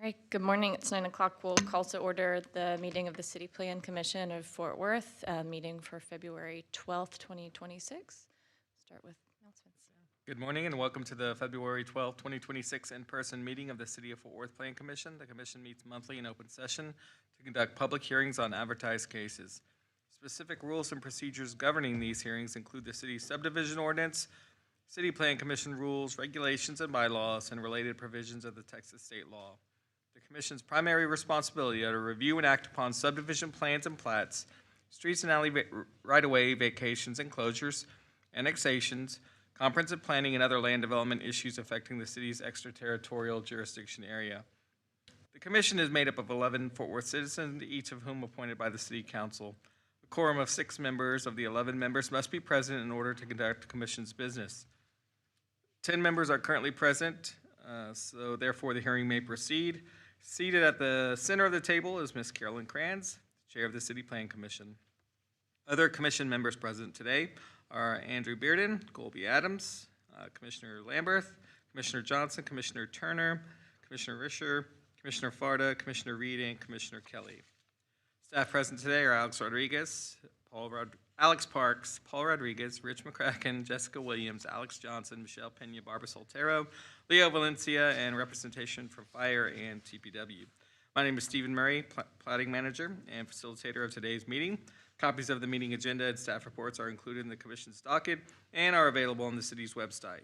All right, good morning. It's 9 o'clock. We'll call to order the meeting of the City Plan Commission of Fort Worth, meeting for February 12th, 2026. Start with announcements. Good morning and welcome to the February 12, 2026 in-person meeting of the City of Fort Worth Plan Commission. The commission meets monthly in open session to conduct public hearings on advertised cases. Specific rules and procedures governing these hearings include the city's subdivision ordinance, City Plan Commission rules, regulations, and bylaws, and related provisions of the Texas state law. The commission's primary responsibility are to review and act upon subdivision plans and plats, streets and alley right-of-way vacations and closures, annexations, comprehensive planning, and other land development issues affecting the city's extraterritorial jurisdiction area. The commission is made up of 11 Fort Worth citizens, each of whom appointed by the city council. A quorum of 6 members of the 11 members must be present in order to conduct the commission's business. 10 members are currently present, so therefore the hearing may proceed. Seated at the center of the table is Ms. Carolyn Kranz, Chair of the City Plan Commission. Other commission members present today are Andrew Bearden, Colby Adams, Commissioner Lamberth, Commissioner Johnson, Commissioner Turner, Commissioner Risher, Commissioner Farda, Commissioner Reed, and Commissioner Kelly. Staff present today are Alex Rodriguez, Alex Parks, Paul Rodriguez, Rich McCracken, Jessica Williams, Alex Johnson, Michelle Pena, Barbara Soltero, Leo Valencia, and representation from Fire and TPW. My name is Stephen Murray, Platting Manager and Facilitator of today's meeting. Copies of the meeting agenda and staff reports are included in the Commission's docket and are available on the city's website.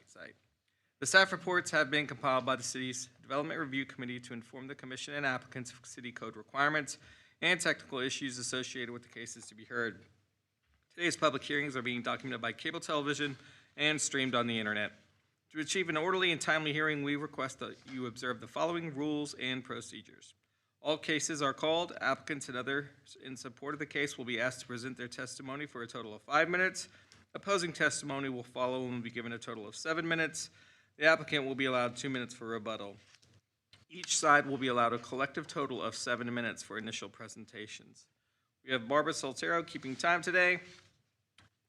The staff reports have been compiled by the city's Development Review Committee to inform the Commission and applicants of city code requirements and technical issues associated with the cases to be heard. Today's public hearings are being documented by cable television and streamed on the internet. To achieve an orderly and timely hearing, we request that you observe the following rules and procedures. All cases are called. Applicants and others in support of the case will be asked to present their testimony for a total of 5 minutes. Opposing testimony will follow and will be given a total of 7 minutes. The applicant will be allowed 2 minutes for rebuttal. Each side will be allowed a collective total of 7 minutes for initial presentations. We have Barbara Soltero keeping time today.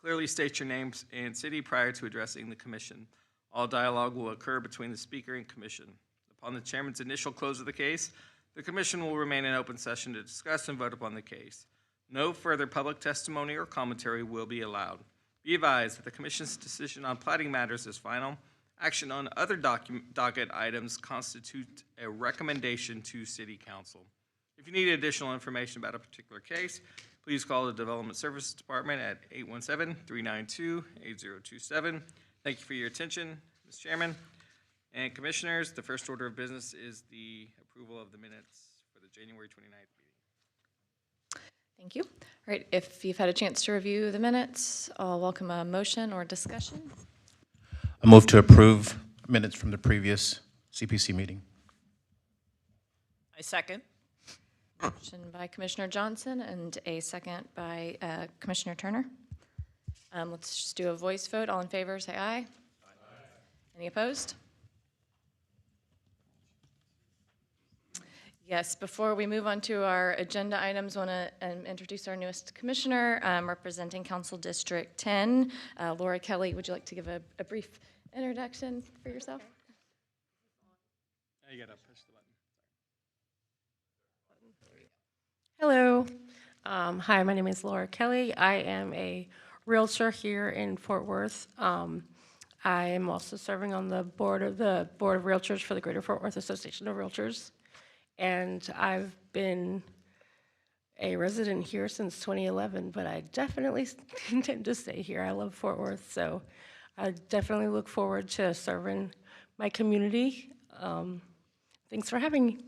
Clearly state your names and city prior to addressing the commission. All dialogue will occur between the speaker and commission. Upon the chairman's initial close of the case, the commission will remain in open session to discuss and vote upon the case. No further public testimony or commentary will be allowed. Be advised that the commission's decision on platting matters is final. Action on other docket items constitute a recommendation to City Council. If you need additional information about a particular case, please call the Development Services Department at 817-392-8027. Thank you for your attention, Mr. Chairman and Commissioners. The first order of business is the approval of the minutes for the January 29th meeting. Thank you. All right, if you've had a chance to review the minutes, I'll welcome a motion or discussion. I move to approve minutes from the previous CPC meeting. I second. Motion by Commissioner Johnson and a second by Commissioner Turner. Let's just do a voice vote. All in favor, say aye. Aye. Any opposed? Yes, before we move on to our agenda items, I want to introduce our newest commissioner, representing Council District 10, Laura Kelly. Would you like to give a brief introduction for yourself? You gotta push the button. Hello. Hi, my name is Laura Kelly. I am a realtor here in Fort Worth. I am also serving on the board of Realtors for the Greater Fort Worth Association of Realtors. And I've been a resident here since 2011, but I definitely intend to stay here. I love Fort Worth, so I definitely look forward to serving my community. Thanks for having me.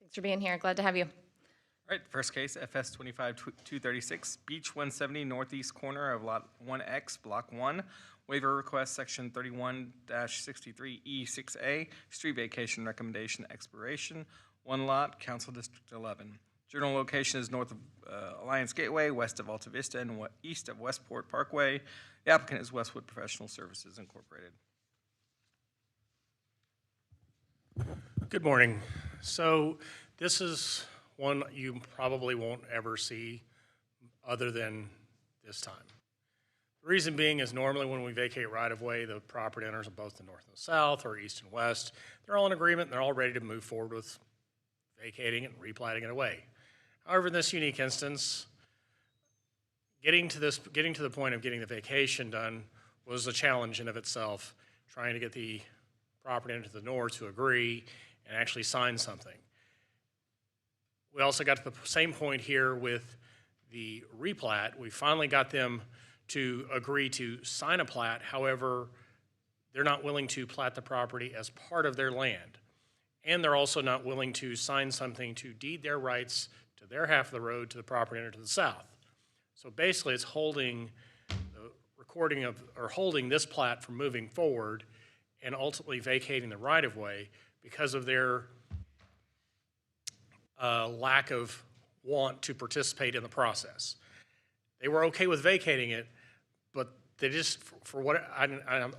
Thanks for being here. Glad to have you. All right, first case, FS 25-236, Beach 170, northeast corner of Lot 1X, Block 1. Waiver request, Section 31-63E6A, street vacation recommendation expiration. 1 lot, Council District 11. General location is north of Alliance Gateway, west of Alta Vista, and east of Westport Parkway. The applicant is Westwood Professional Services, Incorporated. Good morning. So this is one you probably won't ever see other than this time. The reason being is normally when we vacate right-of-way, the property owners of both the north and the south, or east and west, they're all in agreement, and they're all ready to move forward with vacating it and replatting it away. However, in this unique instance, getting to the point of getting the vacation done was a challenge in of itself, trying to get the property owner to the north to agree and actually sign something. We also got to the same point here with the replat. We finally got them to agree to sign a plat. However, they're not willing to plat the property as part of their land. And they're also not willing to sign something to deed their rights to their half of the road to the property owner to the south. So basically, it's holding the recording of, or holding this plat from moving forward and ultimately vacating the right-of-way because of their lack of want to participate in the process. They were okay with vacating it, but they just, for what,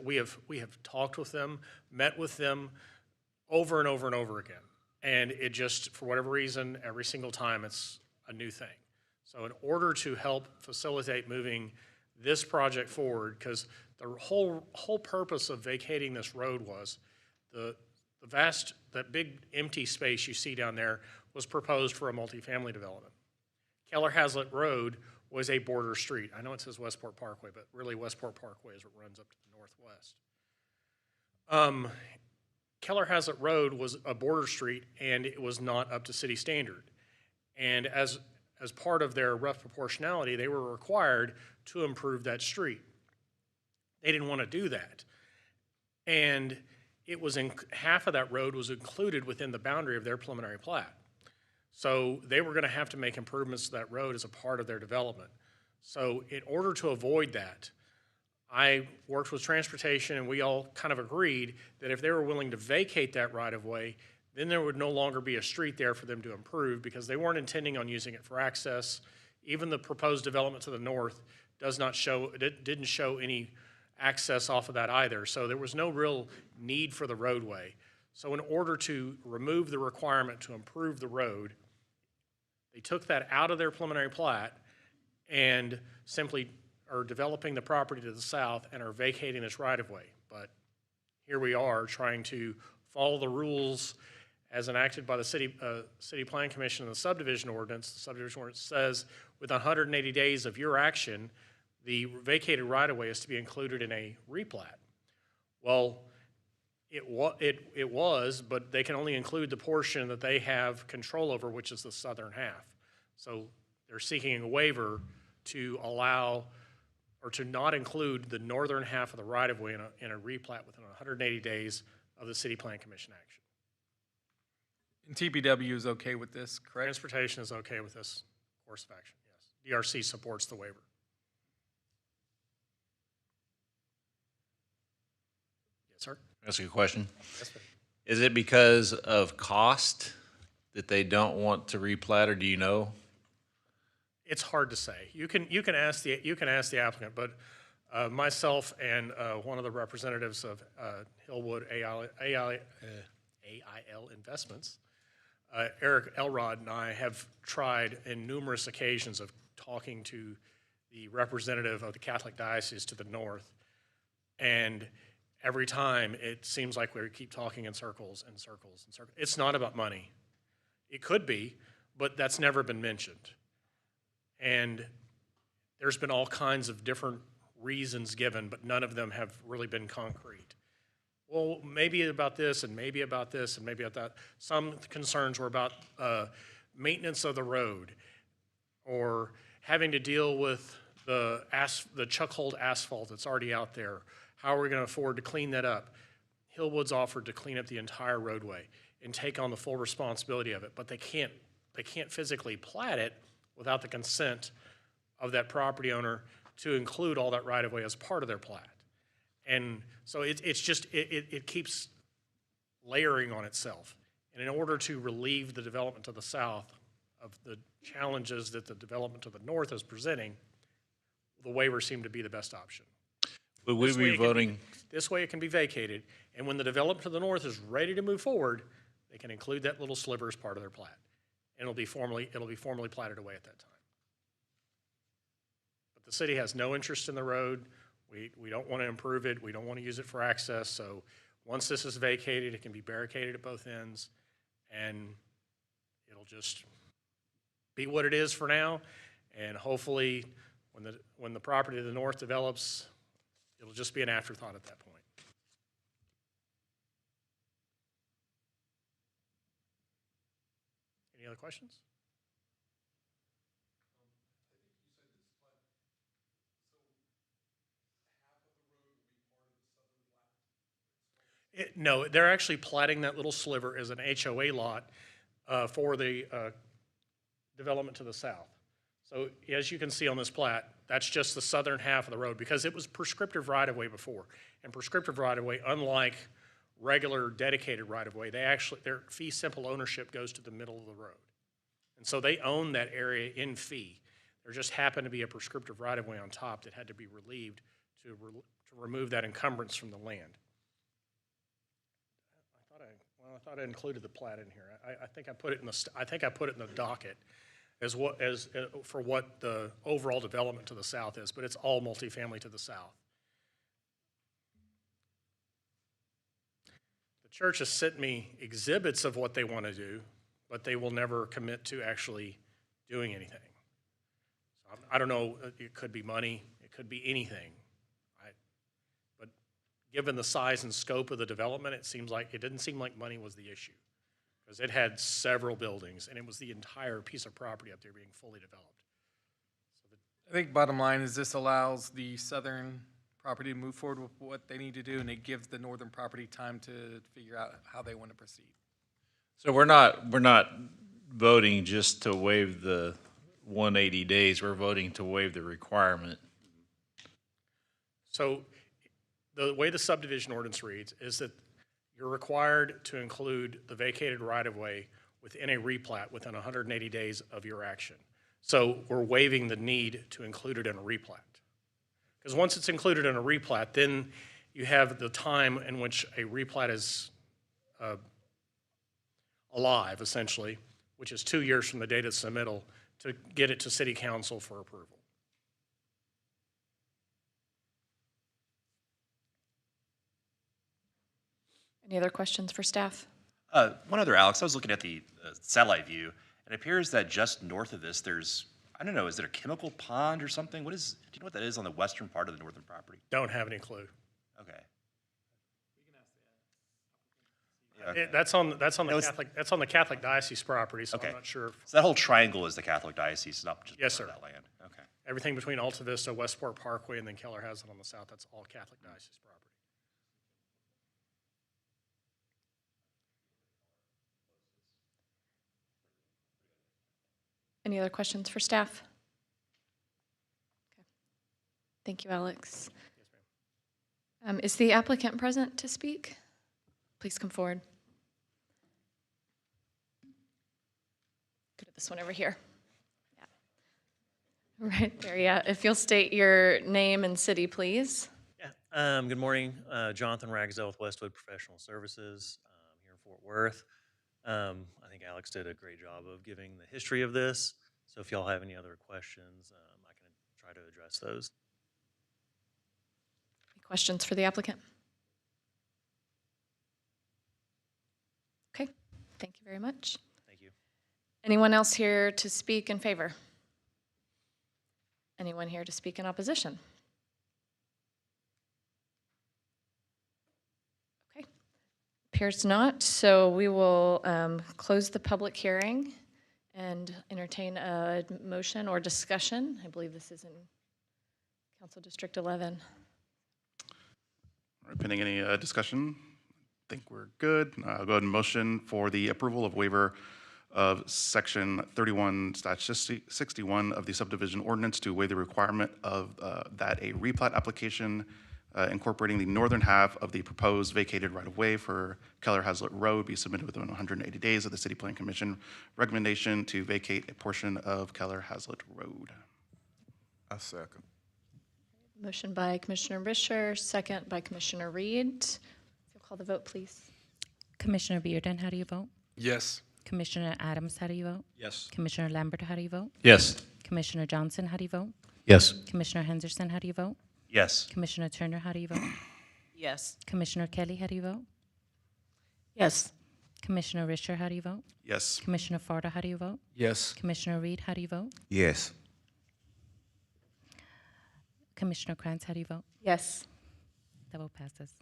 we have talked with them, met with them over and over and over again. And it just, for whatever reason, every single time it's a new thing. So in order to help facilitate moving this project forward, because the whole purpose of vacating this road was that big empty space you see down there was proposed for a multifamily development. Keller Hazlitt Road was a border street. I know it says Westport Parkway, but really Westport Parkway is what runs up to the northwest. Keller Hazlitt Road was a border street, and it was not up to city standard. And as part of their rough proportionality, they were required to improve that street. They didn't want to do that. And it was half of that road was included within the boundary of their preliminary plat. So they were going to have to make improvements to that road as a part of their development. So in order to avoid that, I worked with transportation, and we all kind of agreed that if they were willing to vacate that right-of-way, then there would no longer be a street there for them to improve because they weren't intending on using it for access. Even the proposed development to the north didn't show any access off of that either. So there was no real need for the roadway. So in order to remove the requirement to improve the road, they took that out of their preliminary plat and simply are developing the property to the south and are vacating this right-of-way. But here we are trying to follow the rules as enacted by the City Plan Commission and the subdivision ordinance. The subdivision ordinance says within 180 days of your action, the vacated right-of-way is to be included in a replat. Well, it was, but they can only include the portion that they have control over, which is the southern half. So they're seeking a waiver to allow or to not include the northern half of the right-of-way in a replat within 180 days of the City Plan Commission action. And TPW is okay with this, correct? Transportation is okay with this course of action, yes. DRC supports the waiver. Yes, sir? Ask you a question. Yes, sir. Is it because of cost that they don't want to replat, or do you know? It's hard to say. You can ask the applicant, but myself and one of the representatives of Hillwood AIL Investments, Eric Elrod, and I have tried in numerous occasions of talking to the representative of the Catholic Diocese to the north, and every time it seems like we keep talking in circles and circles and circles. It's not about money. It could be, but that's never been mentioned. And there's been all kinds of different reasons given, but none of them have really been concrete. Well, maybe about this, and maybe about this, and maybe about that. Some concerns were about maintenance of the road, or having to deal with the chuck-hold asphalt that's already out there. How are we going to afford to clean that up? Hillwood's offered to clean up the entire roadway and take on the full responsibility of it, but they can't physically plat it without the consent of that property owner to include all that right-of-way as part of their plat. And so it keeps layering on itself. And in order to relieve the development to the south of the challenges that the development to the north is presenting, the waiver seemed to be the best option. Would we be voting? This way it can be vacated, and when the development to the north is ready to move forward, they can include that little sliver as part of their plat. And it'll be formally platted away at that time. But But the city has no interest in the road. We don't want to improve it. We don't want to use it for access. So once this is vacated, it can be barricaded at both ends, and it'll just be what it is for now. And hopefully, when the property to the north develops, it'll just be an afterthought at that point. Any other questions? No, they're actually platting that little sliver as an HOA lot for the development to the south. So as you can see on this plat, that's just the southern half of the road because it was prescriptive right-of-way before. And prescriptive right-of-way, unlike regular dedicated right-of-way, their fee simple ownership goes to the middle of the road. And so they own that area in fee. There just happened to be a prescriptive right-of-way on top that had to be relieved to remove that encumbrance from the land. I thought I included the plat in here. I think I put it in the docket for what the overall development to the south is, but it's all multifamily to the south. The church has sent me exhibits of what they want to do, but they will never commit to actually doing anything. So I don't know. It could be money. It could be anything. But given the size and scope of the development, it didn't seem like money was the issue, because it had several buildings, and it was the entire piece of property up there being fully developed. I think bottom line is this allows the southern property to move forward with what they need to do, and it gives the northern property time to figure out how they want to proceed. So we're not voting just to waive the 180 days. We're voting to waive the requirement. So the way the subdivision ordinance reads is that you're required to include the vacated right-of-way within a replat within 180 days of your action. So we're waiving the need to include it in a replat. Because once it's included in a replat, then you have the time in which a replat is alive, essentially, which is 2 years from the date of submittal, to get it to city council for approval. Any other questions for staff? One other, Alex, I was looking at the satellite view, and it appears that just north of this, there's, I don't know, is it a chemical pond or something? Do you know what that is on the western part of the northern property? Don't have any clue. Okay. That's on the Catholic diocese property, so Okay. I'm not sure. So that whole triangle is the Catholic diocese, not just Yes, part of sir. that land? Okay. Everything between Alta Vista, Westport Parkway, and then Keller has it on the south, that's all Catholic diocese property. Any other questions for staff? Okay. Thank you, Alex. Is the applicant present to speak? Please come forward. Go to this one over here. Yeah. Right there, yeah. If you'll state your name and city, please. Yeah. Good morning. Jonathan Ragsdale with Westwood Professional Services here in Fort Worth. I think Alex did a great job of giving the history of this. So if y'all have any other questions, I can try to address those. Any questions for the applicant? Okay, thank you very much. Thank you. Anyone else here to speak in favor? Anyone here to speak in opposition? Okay, appears not, so we will close the public hearing and entertain a motion or discussion. I believe this is in Council District 11. All right, pending any discussion, I think we're good. I'll go ahead and motion for the approval of waiver of section 31/61 of the subdivision ordinance to waive the requirement of that a replat application incorporating the northern half of the proposed vacated right-of-way for Keller Hazlitt Road be submitted within 180 days of the City Plan Commission recommendation to vacate a portion of Keller Hazlitt Road. I second. Motion by Commissioner Bisher, second by Commissioner Reed. If you'll call the vote, please. Commissioner Bearden, how do you vote? Yes. Commissioner Adams, how do you vote? Yes. Commissioner Lambert, how do you vote? Yes. Commissioner Johnson, how do you vote? Yes. Commissioner Henderson, how do you vote? Yes. Commissioner Turner, how do you vote? Yes. Commissioner Kelly, how do you vote? Yes. Commissioner Richer, how do you vote? Yes. Commissioner Farda, how do you vote? Yes. Commissioner Reed, how do you vote? Yes. Commissioner Krantz, how do you vote? Yes. The vote passes.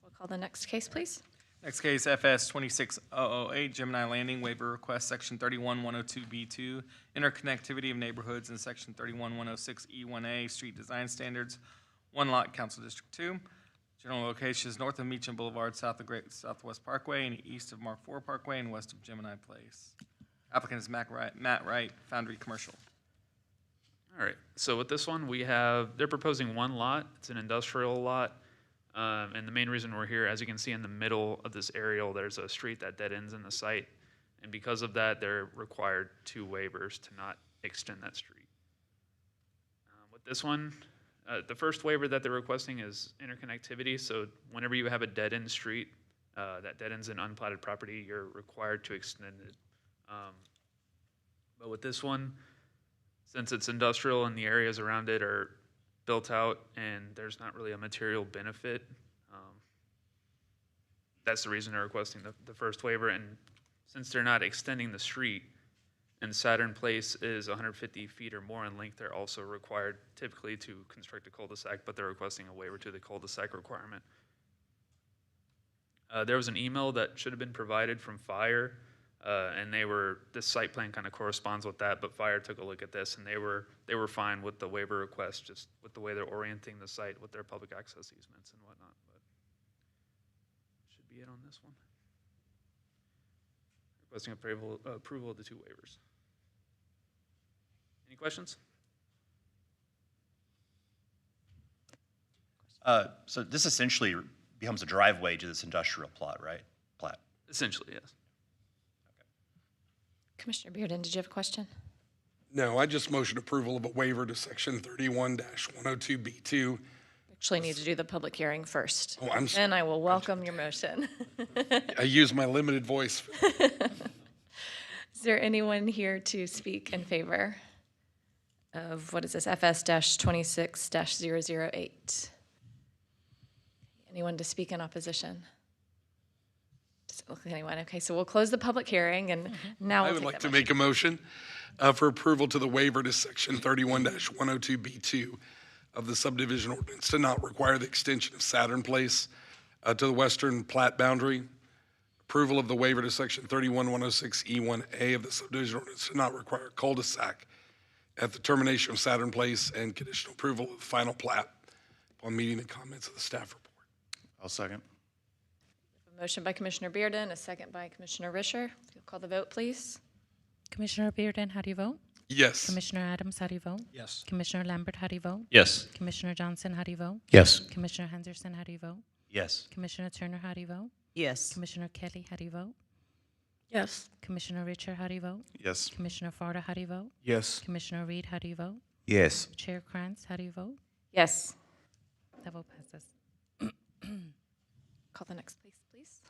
We'll call the next case, please. Next case, FS 26008, Gemini Landing Waiver Request, Section 31102B2, Interconnectivity of Neighborhoods, and Section 31106E1A, Street Design Standards, one lot, Council District 2. General location is north of Meacham Boulevard, south of Great Southwest Parkway, and east of Mark IV Parkway, and west of Gemini Place. Applicant is Matt Wright, Foundry Commercial. All right, so with this one, they're proposing one lot. It's an industrial lot. And the main reason we're here, as you can see in the middle of this aerial, there's a street that dead ends in the site. And because of that, they're required 2 waivers to not extend that street. With this one, the first waiver that they're requesting is interconnectivity. So whenever you have a dead end street that dead ends in unplatted property, you're required to extend it. But with this one, since it's industrial and the areas around it are built out and there's not really a material benefit, that's the reason they're requesting the first waiver. And since they're not extending the street and Saturn Place is 150 feet or more in length, they're also required typically to construct a cul-de-sac, but they're requesting a waiver to the cul-de-sac requirement. There was an email that should have been provided from Fire, and this site plan kind of corresponds with that, but Fire took a look at this and they were fine with the waiver request, just with the way they're orienting the site with their public access easements and whatnot. But should be it on this one. Requesting approval of the 2 waivers. Any questions? So this essentially becomes a driveway to this industrial plot, right? Plat. Essentially, yes. Commissioner Bearden, did you have a question? No, I just motion approval of a waiver to section 31-102B2. Actually need to do the public hearing first. Oh, I'm Then I will welcome your motion. I use my limited voice. Is there anyone here to speak in favor of, what is this, FS-26-008? Anyone to speak in opposition? Doesn't look like anyone. Okay, so we'll close the public hearing, and now I we'll would take like that to motion. make a motion for approval to the waiver to section 31-102B2 of the subdivision ordinance to not require the extension of Saturn Place to the western plat boundary. Approval of the waiver to section 31106E1A of the subdivision ordinance to not require a cul-de-sac at the termination of Saturn Place, and conditional approval of the final plat upon meeting the comments of the staff report. I'll second. A motion by Commissioner Bearden, a second by Commissioner Risher. You'll call the vote, please. Commissioner Bearden, how do you vote? Yes. Commissioner Adams, how do you vote? Yes. Commissioner Lambert, how do you vote? Yes. Commissioner Johnson, how do you vote? Yes. Commissioner Henderson, how do you vote? Yes. Commissioner Turner, how do you vote? Yes. Commissioner Kelly, how do you vote? Yes. Commissioner Richer, how do you vote? Yes. Commissioner Farda, how do you vote? Yes. Commissioner Reed, how do you vote? Yes. Chair Krantz, how do you vote? Yes. The vote passes. Call the next case, please.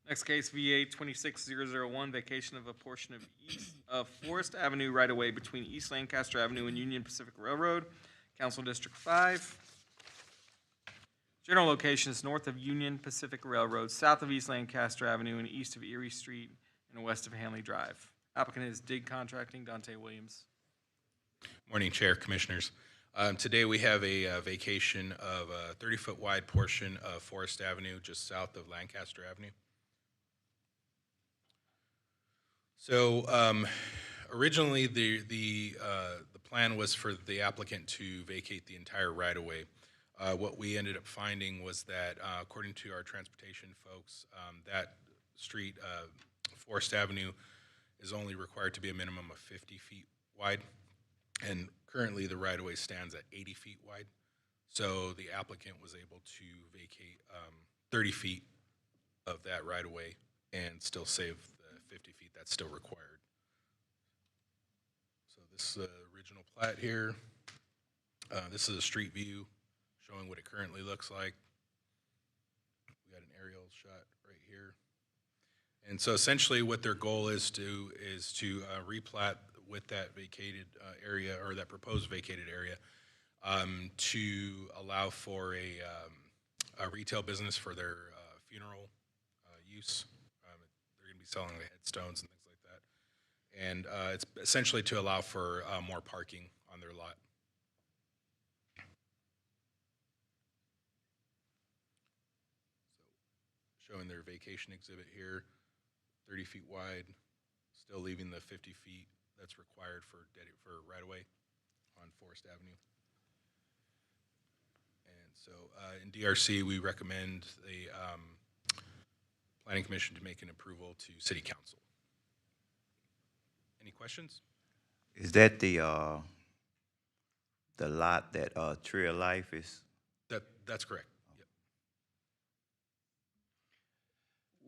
Next case, VA 26001, vacation of a portion of Forest Avenue right-of-way between East Lancaster Avenue and Union Pacific Railroad, Council District 5. General location is north of Union Pacific Railroad, south of East Lancaster Avenue, and east of Erie Street, and west of Hanley Drive. Applicant is Dig Contracting, Dante Williams. Morning, Chair, Commissioners. Today we have a vacation of a 30-foot wide portion of Forest Avenue just south of Lancaster Avenue. So originally the plan was for the applicant to vacate the entire right-of-way. What we ended up finding was that according to our transportation folks, that street, Forest Avenue, is only required to be a minimum of 50 feet wide. And currently the right-of-way stands at 80 feet wide. So the applicant was able to vacate 30 feet of that right-of-way and still save the 50 feet that's still required. So this is the original plat here. This is a street view showing what it currently looks like. We got an aerial shot right here. And so essentially what their goal is to replat with that vacated area, or that proposed vacated area, to allow for a retail business for their funeral use. They're going to be selling the headstones and things like that. And it's essentially to allow for more parking on their lot. So showing their vacation exhibit here, 30 feet wide, still leaving the 50 feet that's required for right-of-way on Forest Avenue. And so in DRC, we recommend the Planning Commission to make an approval to City Council. Any questions? Is that the lot that Tree of Life is? That's correct.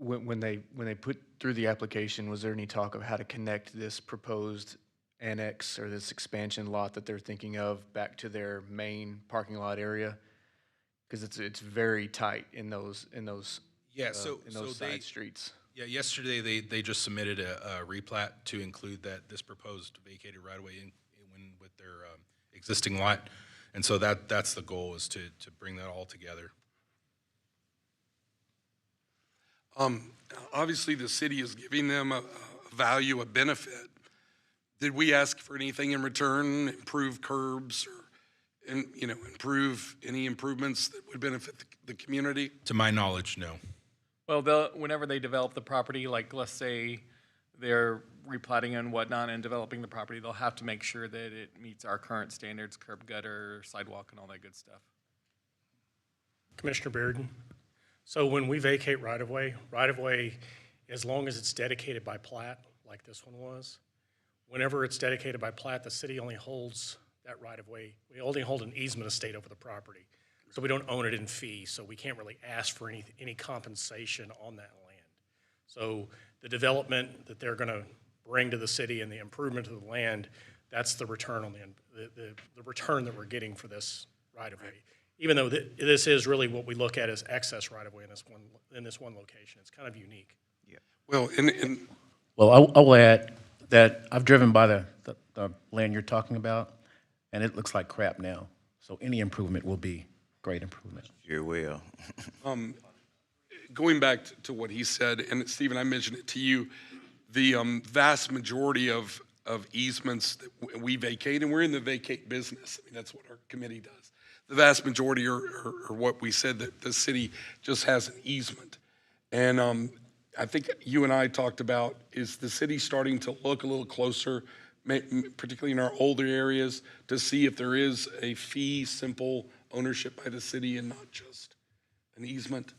Yep. When they put through the application, was there any talk of how to connect this proposed annex or this expansion lot that they're thinking of back to their main parking lot area? Because it's very tight in those side streets. Yeah, yesterday they just submitted a replat to include this proposed vacated right-of-way in with their existing lot, and so that's the goal, is to bring that all together. Obviously, the city is giving them a value, a benefit. Did we ask for anything in return, improve curbs, or improve any improvements that would benefit the community? To my knowledge, no. Well, whenever they develop the property, like let's say they're replatting and whatnot and developing the property, they'll have to make sure that it meets our current standards, curb gutter, sidewalk, and all that good stuff. Commissioner Bearden, so when we vacate right-of-way, as long as it's dedicated by plat, like this one was, whenever it's dedicated by plat, the city only holds that right-of-way. We only hold an easement estate over the property. So we don't own it in fee, so we can't really ask for any compensation on that land. So the development that they're gonna bring to the city and the improvement of the land, that's the return on the return that we're getting for this right-of-way. Even though this is really what we look at as excess right-of-way in this one location. It's kind of unique. Yeah. Well, Well, I will add that I've driven by the land you're talking about, and it looks like crap now. So any improvement will be great improvement. Sure will. Going back to what he said, and Stephen, I mentioned it to you, the vast majority of easements that we vacate, and we're in the vacate business. I mean, that's what our committee does. The vast majority are what we said, that the city just has an easement. And I think you and I talked about, is the city starting to look a little closer, particularly in our older areas, to see if there is a fee simple ownership by the city and not just an easement?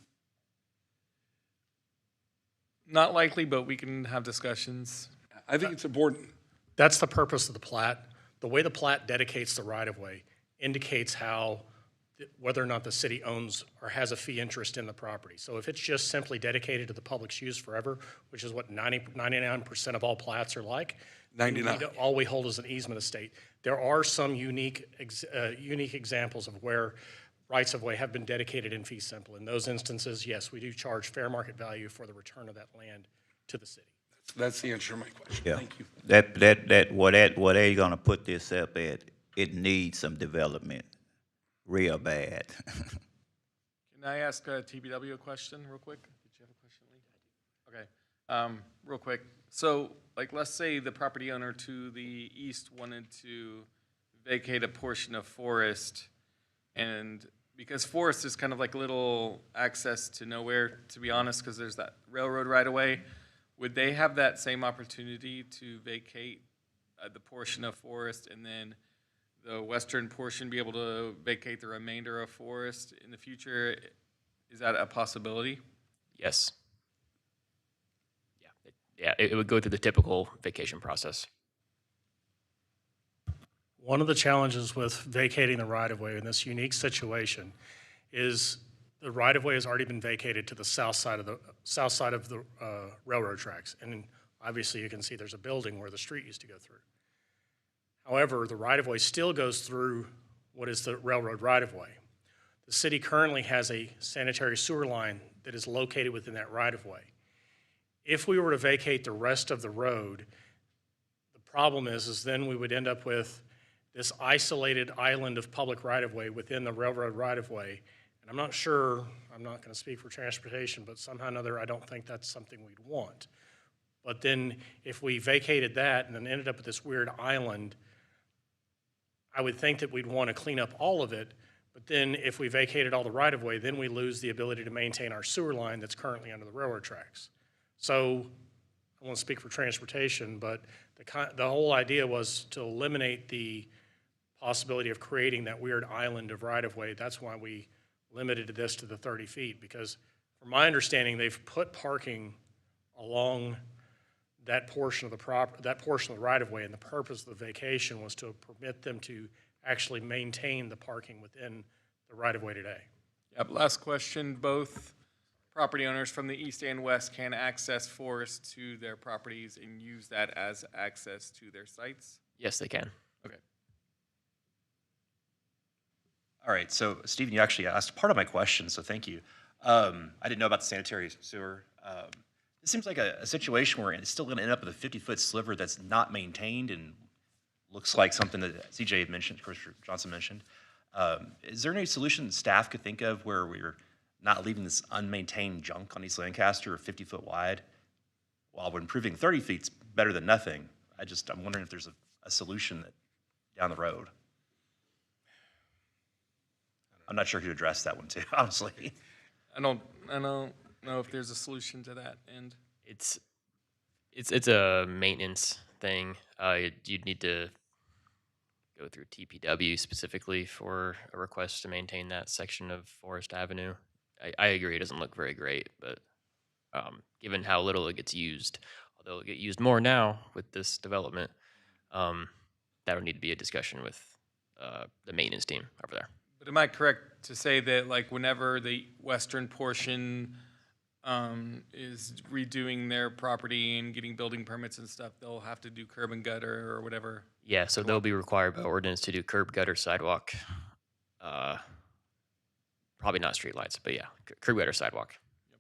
Not likely, but we can have discussions. I think it's important. That's the purpose of the plat. The way the plat dedicates the right-of-way indicates whether or not the city owns or has a fee interest in the property. So if it's just simply dedicated to the public's use forever, which is what 99% of all plats are like, 99. All we hold is an easement estate. There are some unique examples of where rights-of-way have been dedicated in fee simple. In those instances, yes, we do charge fair market value for the return of that land to the city. That's the answer to my question. Yeah. Thank you. What they gonna put this up at, it needs some development, real bad. Can I ask TBW a question real quick? Did you have a question, Lee? Okay, real quick. So, like, let's say the property owner to the east wanted to vacate a portion of forest, and because forest is kind of like little access to nowhere, to be honest, because there's that railroad right away, would they have that same opportunity to vacate the portion of forest, and then the western portion be able to vacate the remainder of forest in the future? Is that a possibility? Yes. Yeah, it would go through the typical vacation process. One of the challenges with vacating the right-of-way in this unique situation is the right-of-way has already been vacated to the south side of the railroad tracks. And obviously you can see there's a building where the street used to go through. However, the right-of-way still goes through what is the railroad right-of-way. The city currently has a sanitary sewer line that is located within that right-of-way. If we were to vacate the rest of the road, the problem is then we would end up with this isolated island of public right-of-way within the railroad right-of-way. And I'm not sure, I'm not going to speak for transportation, but somehow or another, I don't think that's something we'd want. But then if we vacated that and then ended up with this weird island, I would think that we'd want to clean up all of it. But then if we vacated all the right-of-way, then we lose the ability to maintain our sewer line that's currently under the railroad tracks. So I won't speak for transportation, but the whole idea was to eliminate the possibility of creating that weird island of right-of-way. That's why we limited this to the 30 feet, because from my understanding, they've put parking along that portion of the right-of-way, and the purpose of the vacation was to permit them to actually maintain the parking within the right-of-way today. Yep, last question. Both property owners from the east and west can access forest to their properties and use that as access to their sites? Yes, they can. Okay. All right, so Stephen, you actually asked part of my question, so thank you. I didn't know about the sanitary sewer. It seems like a situation where it's still going to end up with a 50-foot sliver that's not maintained and looks like something that CJ mentioned, Commissioner Johnson mentioned. Is there any solution staff could think of where we're not leaving this unmaintained junk on East Lancaster 50 foot wide while we're improving 30 feet's better than nothing? I'm wondering if there's a solution down the road. I'm not sure who to address that one to, honestly. I don't know if there's a solution to that end. It's a maintenance thing. You'd need to go through TPW specifically for a request to maintain that section of Forest Avenue. I agree, it doesn't look very great, but given how little it gets used, although it get used more now with this development, that would need to be a discussion with the maintenance team over there. But am I correct to say that, like, whenever the western portion is redoing their property and getting building permits and stuff, they'll have to do curb and gutter or whatever? Yeah, so they'll be required by ordinance to do curb, gutter, sidewalk. Probably not streetlights, but yeah, curb, gutter, sidewalk. Yep.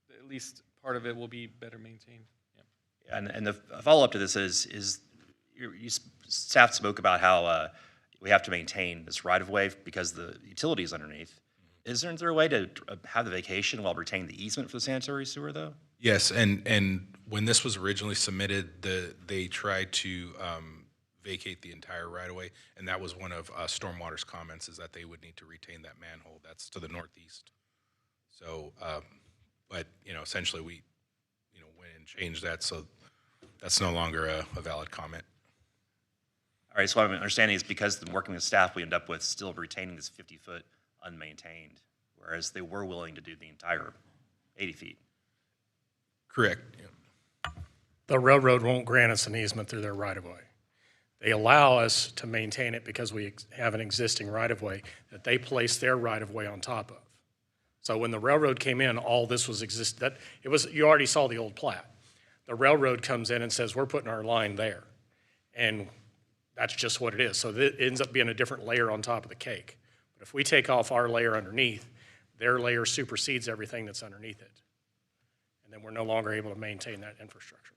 So at least part of it will be better maintained. Yep. Yeah, and the follow-up to this is staff spoke about how we have to maintain this right-of-way because the utility is underneath. Is there a way to have the vacation while retaining the easement for the sanitary sewer, though? Yes, and when this was originally submitted, they tried to vacate the entire right-of-way, and that was one of Stormwater's comments, is that they would need to retain that manhole that's to the northeast. So, but, essentially we, went and changed that, so that's no longer a valid comment. All right, so what I'm understanding is because of working with staff, we end up with still retaining this 50-foot unmaintained, whereas they were willing to do the entire 80 feet. Correct. Yeah. The railroad won't grant us an easement through their right-of-way. They allow us to maintain it because we have an existing right-of-way that they place their right-of-way on top of. So when the railroad came in, all this was you already saw the old plat. The railroad comes in and says, we're putting our line there. And that's just what it is. So it ends up being a different layer on top of the cake. But if we take off our layer underneath, their layer supersedes everything that's underneath it. And then we're no longer able to maintain that infrastructure.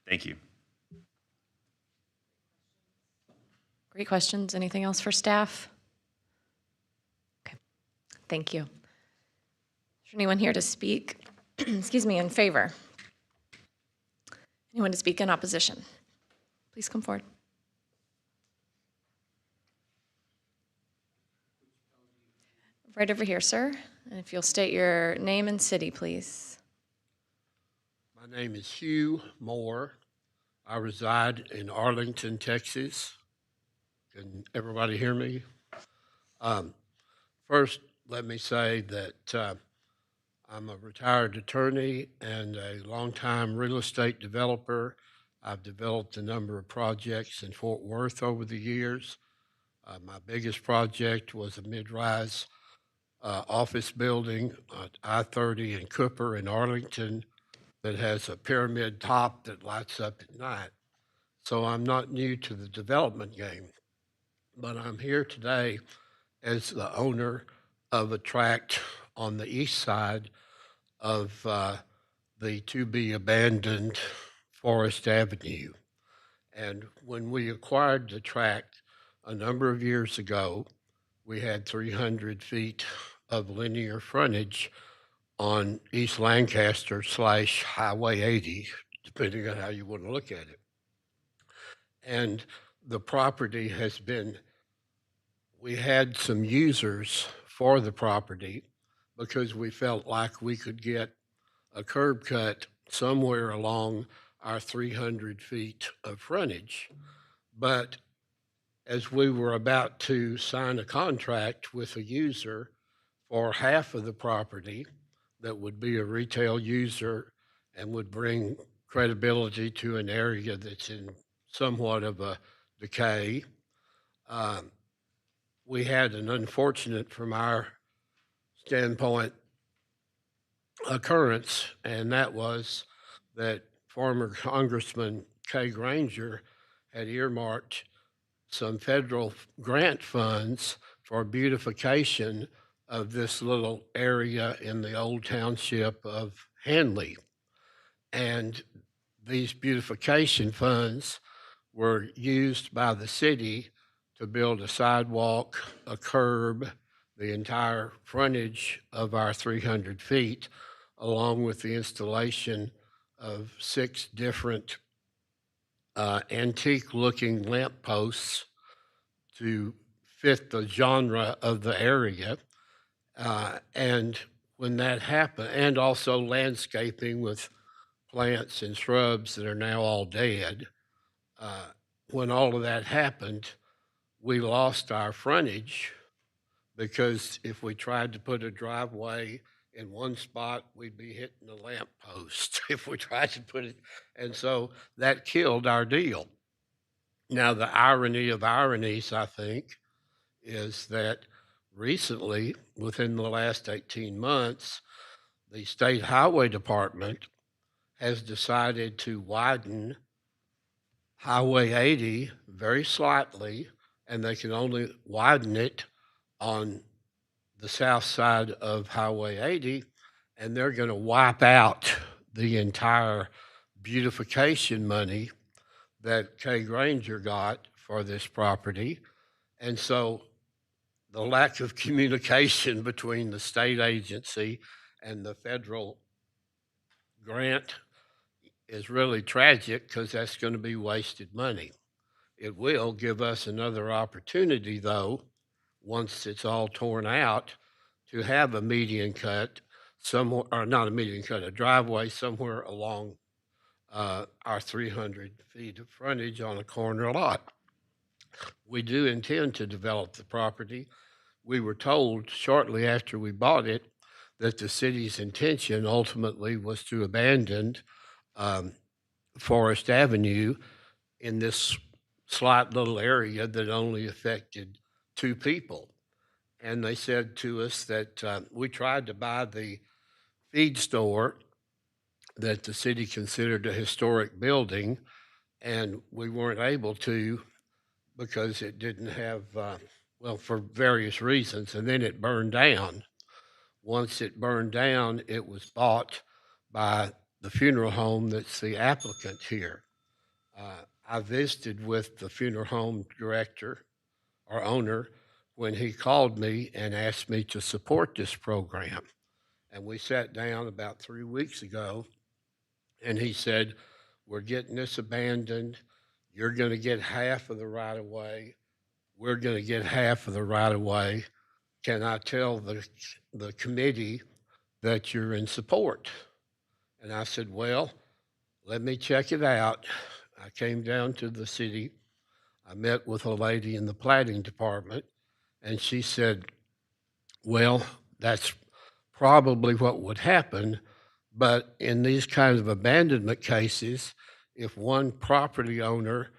Thank you. Great questions. Anything else for staff? Okay, thank you. Is there anyone here to speak, excuse me, in favor? Anyone to speak in opposition? Please come forward. Right over here, sir. And if you'll state your name and city, please. My name is Hugh Moore. I reside in Arlington, Texas. Can everybody hear me? First, let me say that I'm a retired attorney and a longtime real estate developer. I've developed a number of projects in Fort Worth over the years. My biggest project was a mid-rise office building at I-30 and Cooper in Arlington that has a pyramid top that lights up at night. So I'm not new to the development game, but I'm here today as the owner of a tract on the east side of the to-be-abandoned Forest Avenue. And when we acquired the tract a number of years ago, we had 300 feet of linear frontage on East Lancaster / Highway 80, depending on how you want to look at it. And the property has been, we had some users for the property because we felt like we could get a curb cut somewhere along our 300 feet of frontage. But as we were about to sign a contract with a user for half of the property that would be a retail user and would bring credibility to an area that's in somewhat of a decay, we had an unfortunate, from our standpoint, occurrence, and that was that former Congressman Kay Granger had earmarked some federal grant funds for beautification of this little area in the old township of Hanley. And these beautification funds were used by the city to build a sidewalk, a curb, the entire frontage of our 300 feet, along with the installation of 6 different antique-looking lamp posts to fit the genre of the area. And when that happened, and also landscaping with plants and shrubs that are now all dead, when all of that happened, we lost our frontage because if we tried to put a driveway in one spot, we'd be hitting a lamp post if we tried to put it. And so that killed our deal. Now, the irony of ironies, I think, is that recently, within the last 18 months, the State Highway Department has decided to widen Highway 80 very slightly, and they can only widen it on the south side of Highway 80, and they're going to wipe out the entire beautification money that Kay Granger got for this property. And so the lack of communication between the state agency and the federal grant is really tragic because that's going to be wasted money. It will give us another opportunity, though, once it's all torn out, to have a median cut somewhere, or not a median cut, a driveway somewhere along our 300 feet of frontage on a corner lot. We do intend to develop the property. We were told shortly after we bought it that the city's intention ultimately was to abandon Forest Avenue in this slight little area that only affected 2 people. And they said to us that we tried to buy the feed store that the city considered a historic building, and we weren't able to because it didn't have, well, for various reasons, and then it burned down. Once it burned down, it was bought by the funeral home that's the applicant here. I visited with the funeral home director or owner when he called me and asked me to support this program. And we sat down about 3 weeks ago, and he said, we're getting this abandoned. You're going to get half of the right-of-way. We're going to get half of the right-of-way. Can I tell the committee that you're in support? And I said, well, let me check it out. I came down to the city. I met with a lady in the planning department, and she said, well, that's probably what would happen, but in these kinds of abandonment cases, if one property owner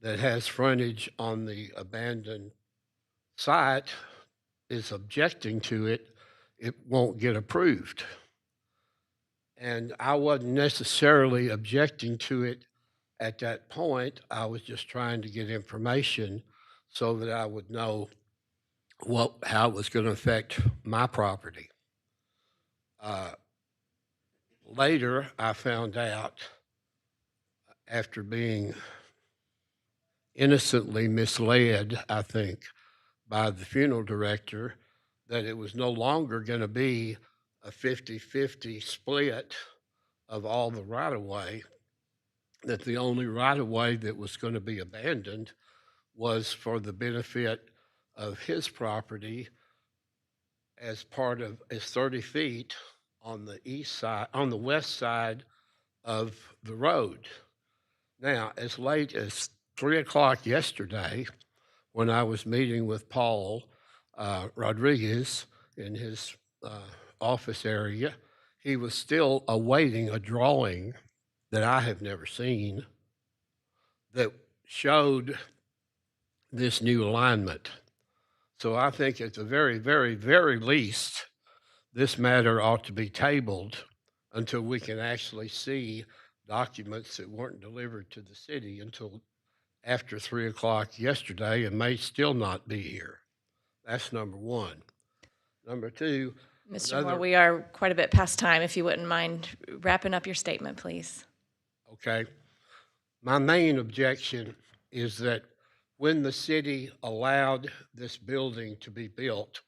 that has frontage on the abandoned site is objecting to it, it won't get approved. And I wasn't necessarily objecting to it at that point. I was just trying to get information so that I would know how it was going to affect my property. Later, I found out, after being innocently misled, I think, by the funeral director, that it was no longer going to be a 50-50 split of all the right-of-way, that the only right-of-way that was going to be abandoned was for the benefit of his property as part of, as 30 feet on the east side, on the west side of the road. Now, as late as 3 o'clock yesterday, when I was meeting with Paul Rodriguez in his office area, he was still awaiting a drawing that I have never seen that showed this new alignment. So I think at the very, very, very least, this matter ought to be tabled until we can actually see documents that weren't delivered to the city until after 3 o'clock yesterday and may still not be here. That's number one. Number two, Mr. Moore, we are quite a bit past time. If you wouldn't mind wrapping up your statement, please. okay. My main objection is that when the city allowed this building to be built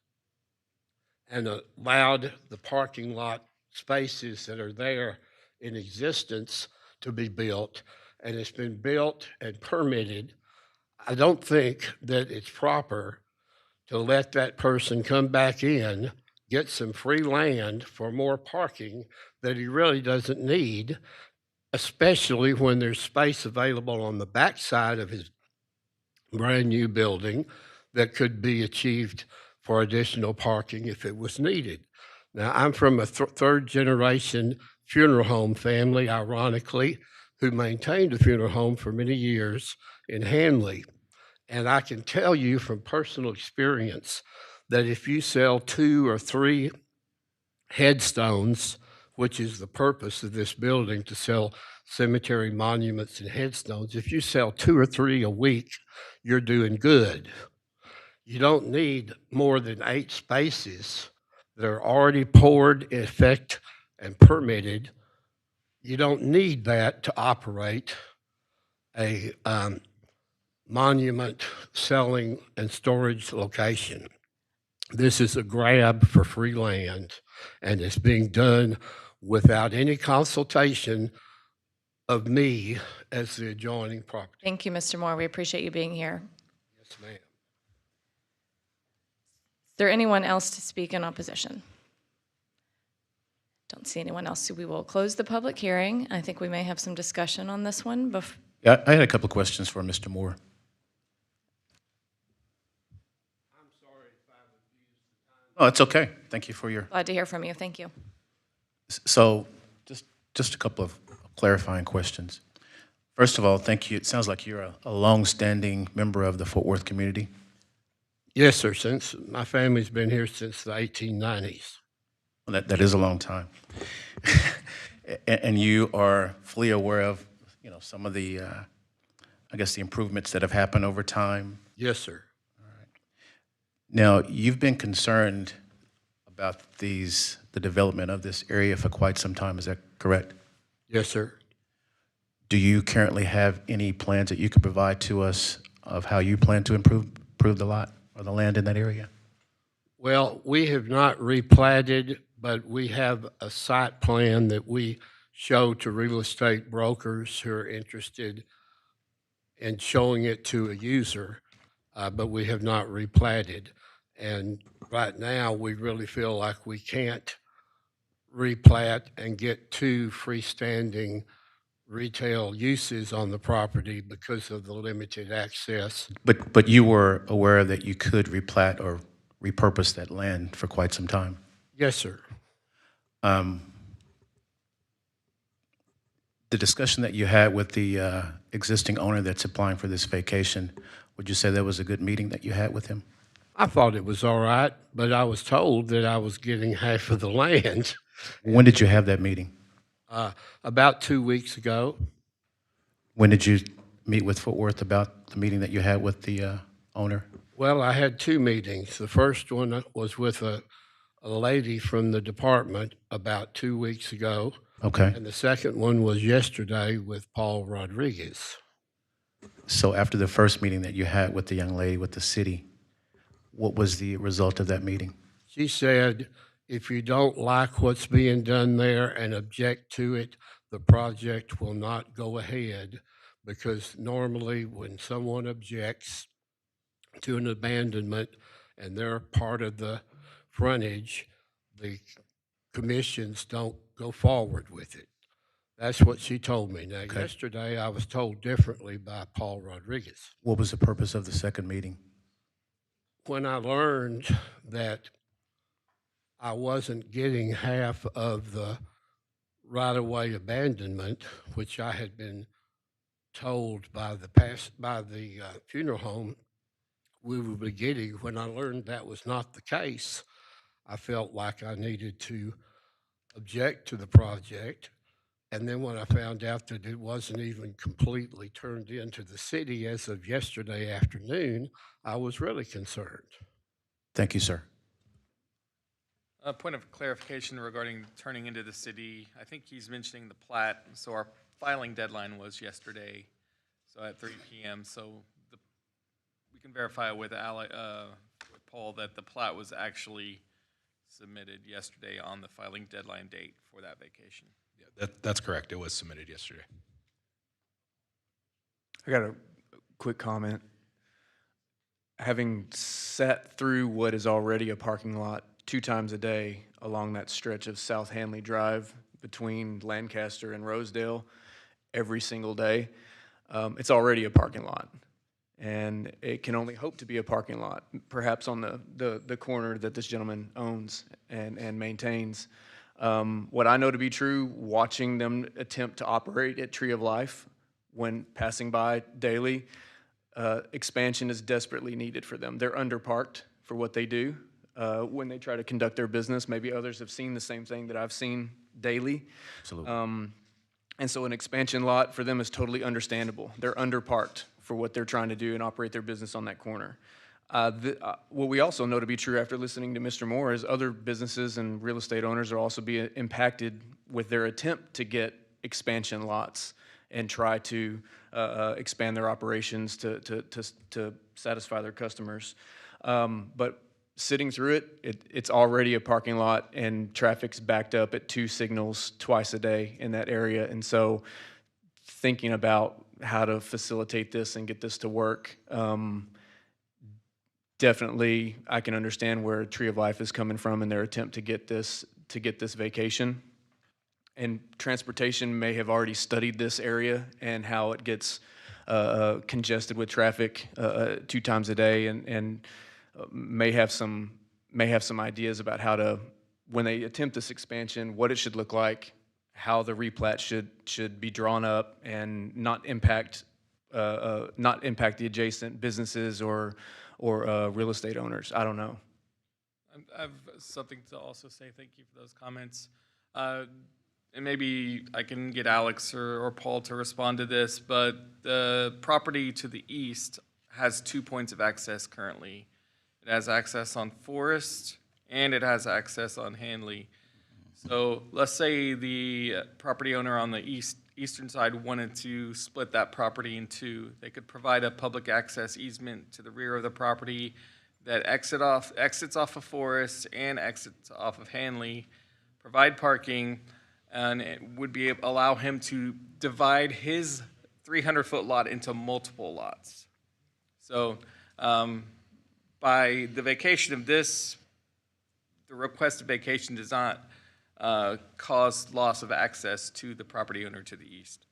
and allowed the parking lot spaces that are there in existence to be built, and it's been built and permitted, I don't think that it's proper to let that person come back in, get some free land for more parking that he really doesn't need, especially when there's space available on the backside of his brand new building that could be achieved for additional parking if it was needed. Now, I'm from a third generation funeral home family, ironically, who maintained a funeral home for many years in Hanley. And I can tell you from personal experience that if you sell 2 or 3 headstones, which is the purpose of this building, to sell cemetery monuments and headstones, if you sell 2 or 3 a week, you're doing good. You don't need more than 8 spaces that are already poured, in effect, and permitted. You don't need that to operate a monument selling and storage location. This is a grab for free land, and it's being done without any consultation of me as the adjoining property. Thank you, Mr. Moore. We appreciate you being here. Yes, ma'am. Is there anyone else to speak in opposition? Don't see anyone else, so we will close the public hearing. I think we may have some discussion on this one. Yeah, I had a couple of questions for Mr. Moore. I'm sorry if I would use the time. Oh, it's okay. Thank you for your... Glad to hear from you. Thank you. So just a couple of clarifying questions. First of all, thank you. It sounds like you're a long-standing member of the Fort Worth community. Yes, sir. Since my family's been here since the 1890s. Well, that is a long time. And you are fully aware of, you know, some of the, I guess, the improvements that have happened over time. Yes, sir. Now, you've been concerned about the development of this area for quite some time. Is that correct? Yes, sir. Do you currently have any plans that you could provide to us of how you plan to improve the lot or the land in that area? Well, we have not replatted, but we have a site plan that we show to real estate brokers who are interested in showing it to a user, but we have not replatted. And right now, we really feel like we can't replat and get 2 freestanding retail uses on the property because of the limited access. But you were aware that you could replat or repurpose that land for quite some time? Yes, sir. The discussion that you had with the existing owner that's applying for this vacation, would you say that was a good meeting that you had with him? I thought it was all right, but I was told that I was getting half of the land. When did you have that meeting? About 2 weeks ago. When did you meet with Fort Worth about the meeting that you had with the owner? Well, I had two meetings. The first one was with a lady from the department about 2 weeks ago. Okay. And the second one was yesterday with Paul Rodriguez. So after the first meeting that you had with the young lady with the city, what was the result of that meeting? She said, if you don't like what's being done there and object to it, the project will not go ahead, because normally when someone objects to an abandonment and they're part of the frontage, the commissions don't go forward with it. That's what she told me. Now, Okay. yesterday I was told differently by Paul Rodriguez. What was the purpose of the second meeting? When I learned that I wasn't getting half of the right-of-way abandonment, which I had been told by the funeral home we would be getting, when I learned that was not the case, I felt like I needed to object to the project. And then when I found out that it wasn't even completely turned into the city as of yesterday afternoon, I was really concerned. Thank you, sir. A point of clarification regarding turning into the city. I think he's mentioning the plat. So our filing deadline was yesterday, so at 3 p.m. So we can verify with Paul that the plat was actually submitted yesterday on the filing deadline date for that vacation. Yeah, that's correct. It was submitted yesterday. I got a quick comment. Having sat through what is already a parking lot 2 times a day along that stretch of South Hanley Drive between Lancaster and Rosedale every single day, it's already a parking lot. And it can only hope to be a parking lot, perhaps on the corner that this gentleman owns and maintains. What I know to be true, watching them attempt to operate at Tree of Life when passing by daily, expansion is desperately needed for them. They're underparked for what they do when they try to conduct their business. Maybe others have seen the same thing that I've seen daily. Absolutely. And so an expansion lot for them is totally understandable. They're underparked for what they're trying to do and operate their business on that corner. What we also know to be true after listening to Mr. Moore is other businesses and real estate owners are also being impacted with their attempt to get expansion lots and try to expand their operations to satisfy their customers. But sitting through it's already a parking lot, and traffic's backed up at 2 signals twice a day in that area. And so thinking about how to facilitate this and get this to work, definitely I can understand where Tree of Life is coming from in their attempt to get this vacation. And transportation may have already studied this area and how it gets congested with traffic 2 times a day, and may have some ideas about how to, when they attempt this expansion, what it should look like, how the replat should be drawn up and not impact the adjacent businesses or real estate owners. I don't know. I have something to also say. Thank you for those comments. And maybe I can get Alex or Paul to respond to this, but the property to the east has 2 points of access currently. It has access on Forest and it has access on Hanley. So let's say the property owner on the eastern side wanted to split that property in 2. They could provide a public access easement to the rear of the property that exits off of Forest and exits off of Hanley, provide parking, and it would allow him to divide his 300-foot lot into multiple lots. So by the vacation of this, the requested vacation does not cause loss of access to the property owner to the east.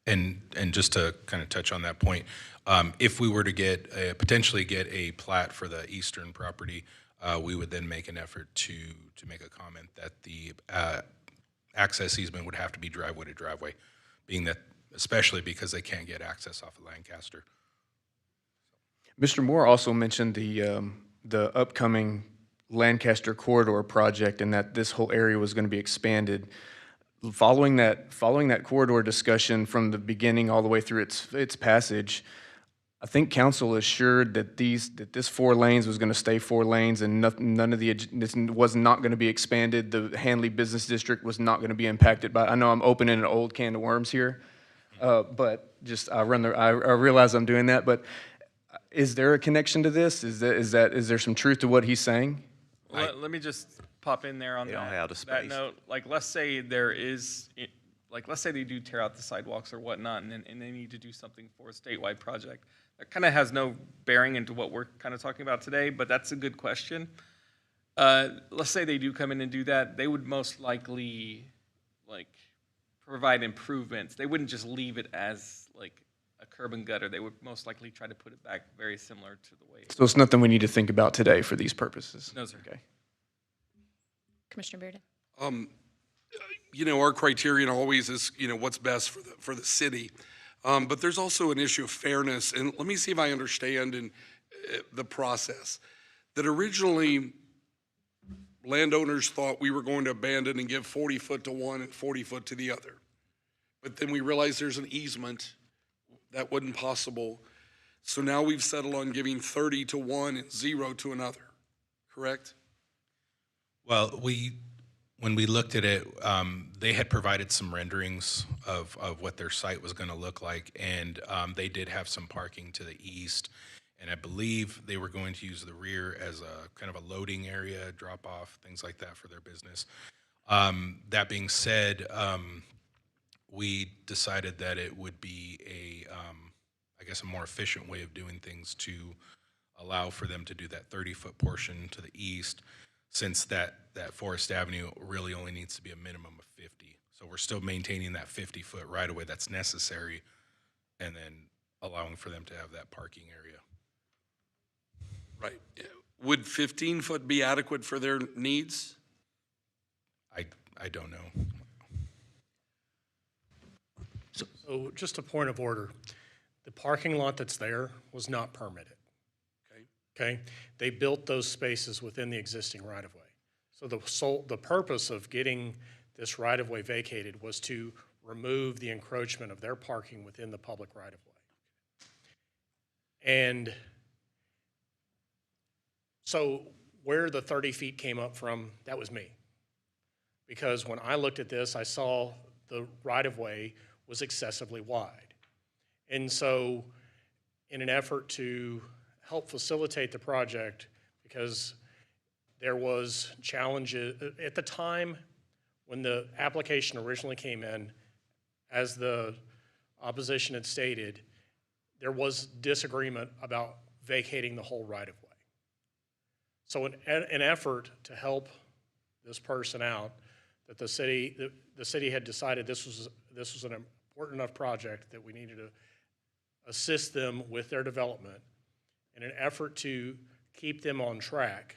And just to kind of touch on that point, if we were to potentially get a plat for the eastern property, we would then make an effort to make a comment that the access easement would have to be driveway to driveway, being that, especially because they can't get access off of Lancaster. Mr. Moore also mentioned the upcoming Lancaster Corridor project and that this whole area was going to be expanded. Following that corridor discussion from the beginning all the way through its passage, I think council assured that this 4 lanes was going to stay 4 lanes and none of this was not going to be expanded. The Hanley Business District was not going to be impacted by, I know I'm opening an old can of worms here, but just, I realize I'm doing that, but is there a connection to this? Is there some truth to what he's saying? Let me just pop in there on They don't have the that space. note. Like, let's say let's say they do tear out the sidewalks or whatnot, and they need to do something for a statewide project. That kind of has no bearing into what we're kind of talking about today, but that's a good question. Let's say they do come in and do that, they would most likely, like, provide improvements. They wouldn't just leave it as, like, a curb and gutter. They would most likely try to put it back very similar to the way. So it's nothing we need to think about today for these purposes? No, sir. Okay. Commissioner Bearden? Our criterion always is, what's best for the city. But there's also an issue of fairness, and let me see if I understand the process. That originally, landowners thought we were going to abandon and give 40 foot to one and 40 foot to the other. But then we realized there's an easement that wasn't possible. So now we've settled on giving 30 to one and 0 to another, correct? Well, when we looked at it, they had provided some renderings of what their site was going to look like, and they did have some parking to the east, and I believe they were going to use the rear as a kind of a loading area, drop off, things like that for their business. That being said, we decided that it would be I guess a more efficient way of doing things to allow for them to do that 30-foot portion to the east, since that Forest Avenue really only needs to be a minimum of 50. So we're still maintaining that 50-foot right-of-way that's necessary, and then allowing for them to have that parking area. Right. Would 15 foot be adequate for their needs? I don't know. So just a point of order. The parking lot that's there was not permitted. Okay? They built those spaces within the existing right-of-way. So the purpose of getting this right-of-way vacated was to remove the encroachment of their parking within the public right-of-way. And so where the 30 feet came up from, that was me. Because when I looked at this, I saw the right-of-way was excessively wide. And so in an effort to help facilitate the project, because there was challenges at the time when the application originally came in, as the opposition had stated, there was disagreement about vacating the whole right-of-way. So in an effort to help this person out, that the city had decided this was an important enough project that we needed to assist them with their development in an effort to keep them on track,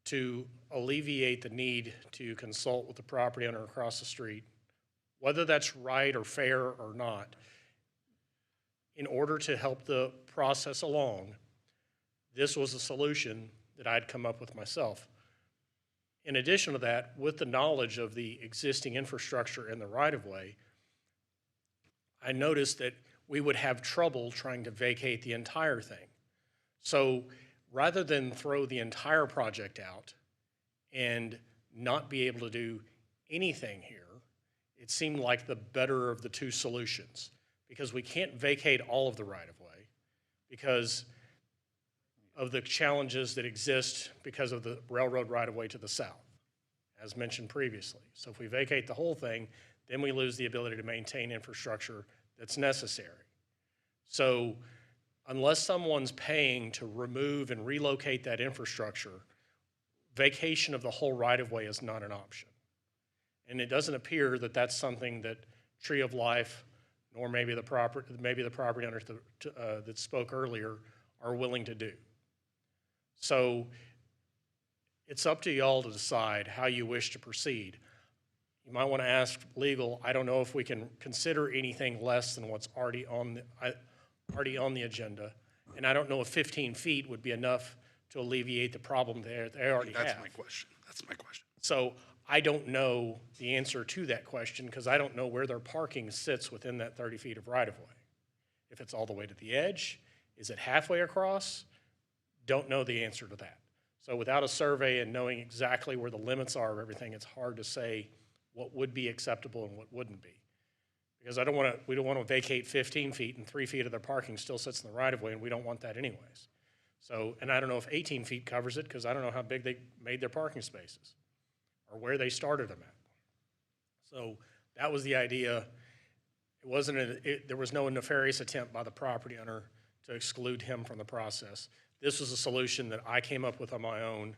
to alleviate the need to consult with the property owner across the street, whether that's right or fair or not. In order to help the process along, this was a solution that I'd come up with myself. In addition to that, with the knowledge of the existing infrastructure in the right-of-way, I noticed that we would have trouble trying to vacate the entire thing. So rather than throw the entire project out and not be able to do anything here, it seemed like the better of the two solutions, because we can't vacate all of the right-of-way because of the challenges that exist because of the railroad right-of-way to the south, as mentioned previously. So if we vacate the whole thing, then we lose the ability to maintain infrastructure that's necessary. So unless someone's paying to remove and relocate that infrastructure, vacation of the whole right-of-way is not an option. And it doesn't appear that that's something that Tree of Life, nor maybe the property owners that spoke earlier are willing to do. So it's up to y'all to decide how you wish to proceed. You might want to ask legal. I don't know if we can consider anything less than what's already on the agenda, and I don't know if 15 feet would be enough to alleviate the problem they already have. That's my question. That's my question. So I don't know the answer to that question because I don't know where their parking sits within that 30 feet of right-of-way. If it's all the way to the edge, Is it halfway across? Don't know the answer to that. So without a survey and knowing exactly where the limits are of everything, it's hard to say what would be acceptable and what wouldn't be. Because we don't want to vacate 15 feet and 3 feet of their parking still sits in the right of way, and we don't want that anyways. So, and I don't know if 18 feet covers it, because I don't know how big they made their parking spaces or where they started them at. So that was the idea. It wasn't, there was no nefarious attempt by the property owner to exclude him from the process. This was a solution that I came up with on my own,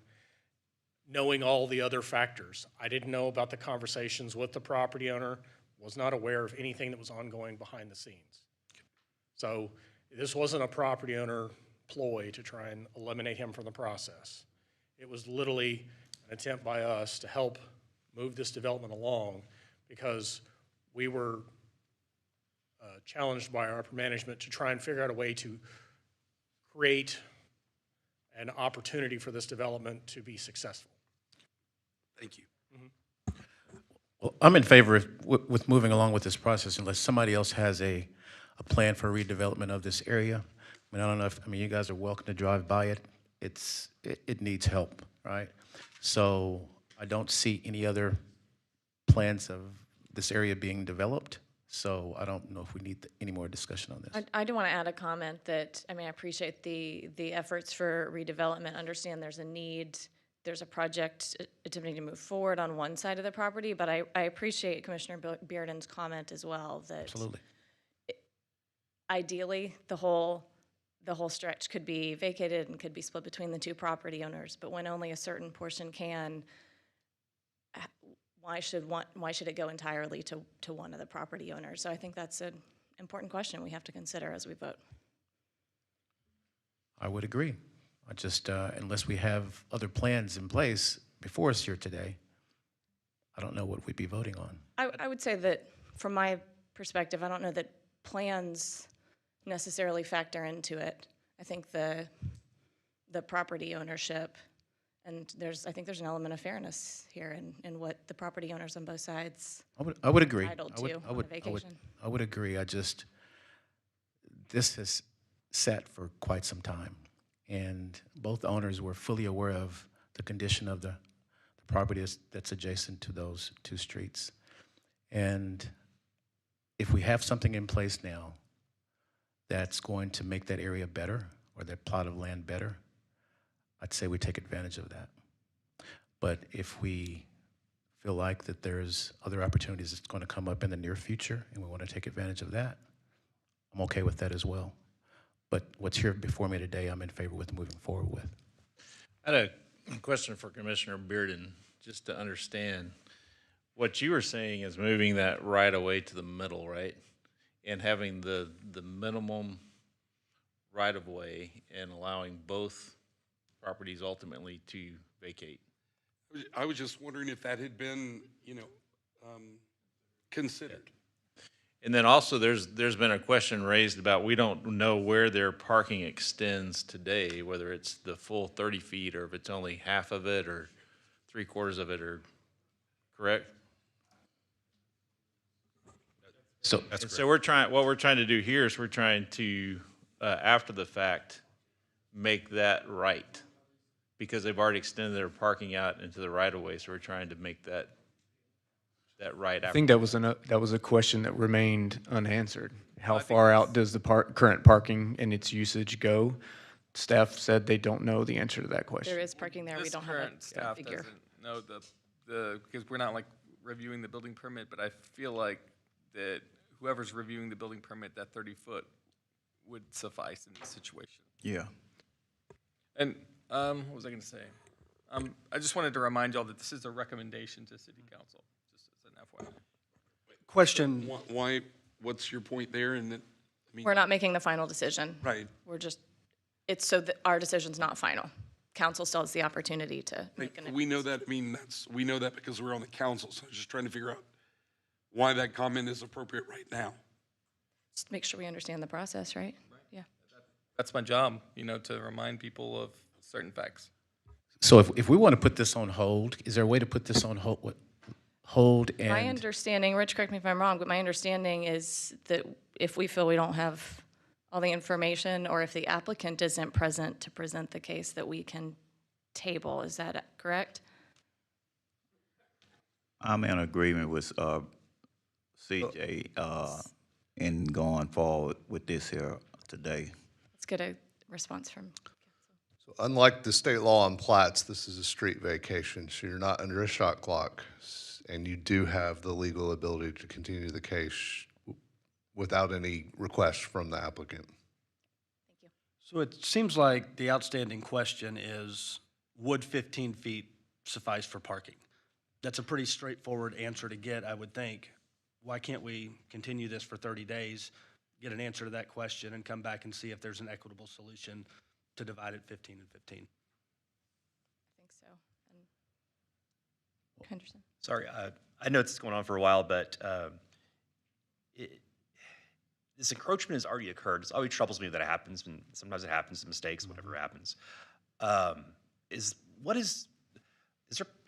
knowing all the other factors. I didn't know about the conversations with the property owner, was not aware of anything that was ongoing behind the scenes. So this wasn't a property owner ploy to try and eliminate him from the process. It was literally an attempt by us to help move this development along, because we were challenged by our upper management to try and figure out a way to create an opportunity for this development to be successful. Thank you. Well, I'm in favor of, with moving along with this process unless somebody else has a plan for redevelopment of this area. I mean, I don't know if, I mean, you guys are welcome to drive by it. It needs help, right? So I don't see any other plans of this area being developed. So I don't know if we need any more discussion on this. I do want to add a comment that, I mean, I appreciate the efforts for redevelopment, understand there's a need, there's a project attempting to move forward on one side of the property, but I appreciate Commissioner Bearden's comment as well, that Absolutely. Ideally, the whole stretch could be vacated and could be split between the two property owners, but when only a certain portion can, why should it go entirely to one of the property owners? So I think that's an important question we have to consider as we vote. I would agree. I just, unless we have other plans in place before us here today, I don't know what we'd be voting on. I would say that from my perspective, I don't know that plans necessarily factor into it. I think the property ownership, and I think there's an element of fairness here in what the property owners on both sides I would agree. entitled to on a vacation. I would agree. This has sat for quite some time, and both owners were fully aware of the condition of the property that's adjacent to those two streets. And if we have something in place now that's going to make that area better, or that plot of land better, I'd say we take advantage of that. But if we feel like that there's other opportunities that's going to come up in the near future and we want to take advantage of that, I'm okay with that as well. But what's here before me today, I'm in favor with moving forward with. I had a question for Commissioner Bearden, just to understand. What you were saying is moving that right away to the middle, right? And having the minimum right of way and allowing both properties ultimately to vacate. I was just wondering if that had been, considered. And then also there's been a question raised about, we don't know where their parking extends today, whether it's the full 30 feet or if it's only half of it or 3/4 of it, or correct? So That's correct. So what we're trying to do here is we're trying to, after the fact, make that right, because they've already extended their parking out into the right of way, so we're trying to make that right. I think that was a question that remained unanswered. How far out does the current parking and its usage go? Staff said they don't know the answer to that question. There is parking there, we This don't have current a staff figure. doesn't know because we're not like reviewing the building permit, but I feel like that whoever's reviewing the building permit, that 30-foot would suffice in this situation. Yeah. And what was I going to say? I just wanted to remind y'all that this is a recommendation to City Council, just as an FYI. Question. Why, what's your point there? And that, We're not making the final decision. Right. We're just, it's so that our decision's not final. Council still has the opportunity to make an. We know that, we know that because we're on the council, so I was just trying to figure out why that comment is appropriate right now. Just make sure we understand the process, right? Yeah. That's my job, to remind people of certain facts. So if we want to put this on hold, is there a way to put this on hold and? My understanding, Rich, correct me if I'm wrong, but my understanding is that if we feel we don't have all the information, or if the applicant isn't present to present the case, that we can table. Is that correct? I'm in agreement with CJ in going forward with this here today. Let's get a response from. So unlike the state law on plats, this is a street vacation, so you're not under a shot clock, and you do have the legal ability to continue the case without any request from the applicant. So it seems like the outstanding question is, would 15 feet suffice for parking? That's a pretty straightforward answer to get, I would think. Why can't we continue this for 30 days, get an answer to that question, and come back and see if there's an equitable solution to divide it 15 and 15? I think so. And Henderson. Sorry, I know it's going on for a while, but this encroachment has already occurred. It always troubles me that it happens, and sometimes it happens, mistakes, whatever happens. Is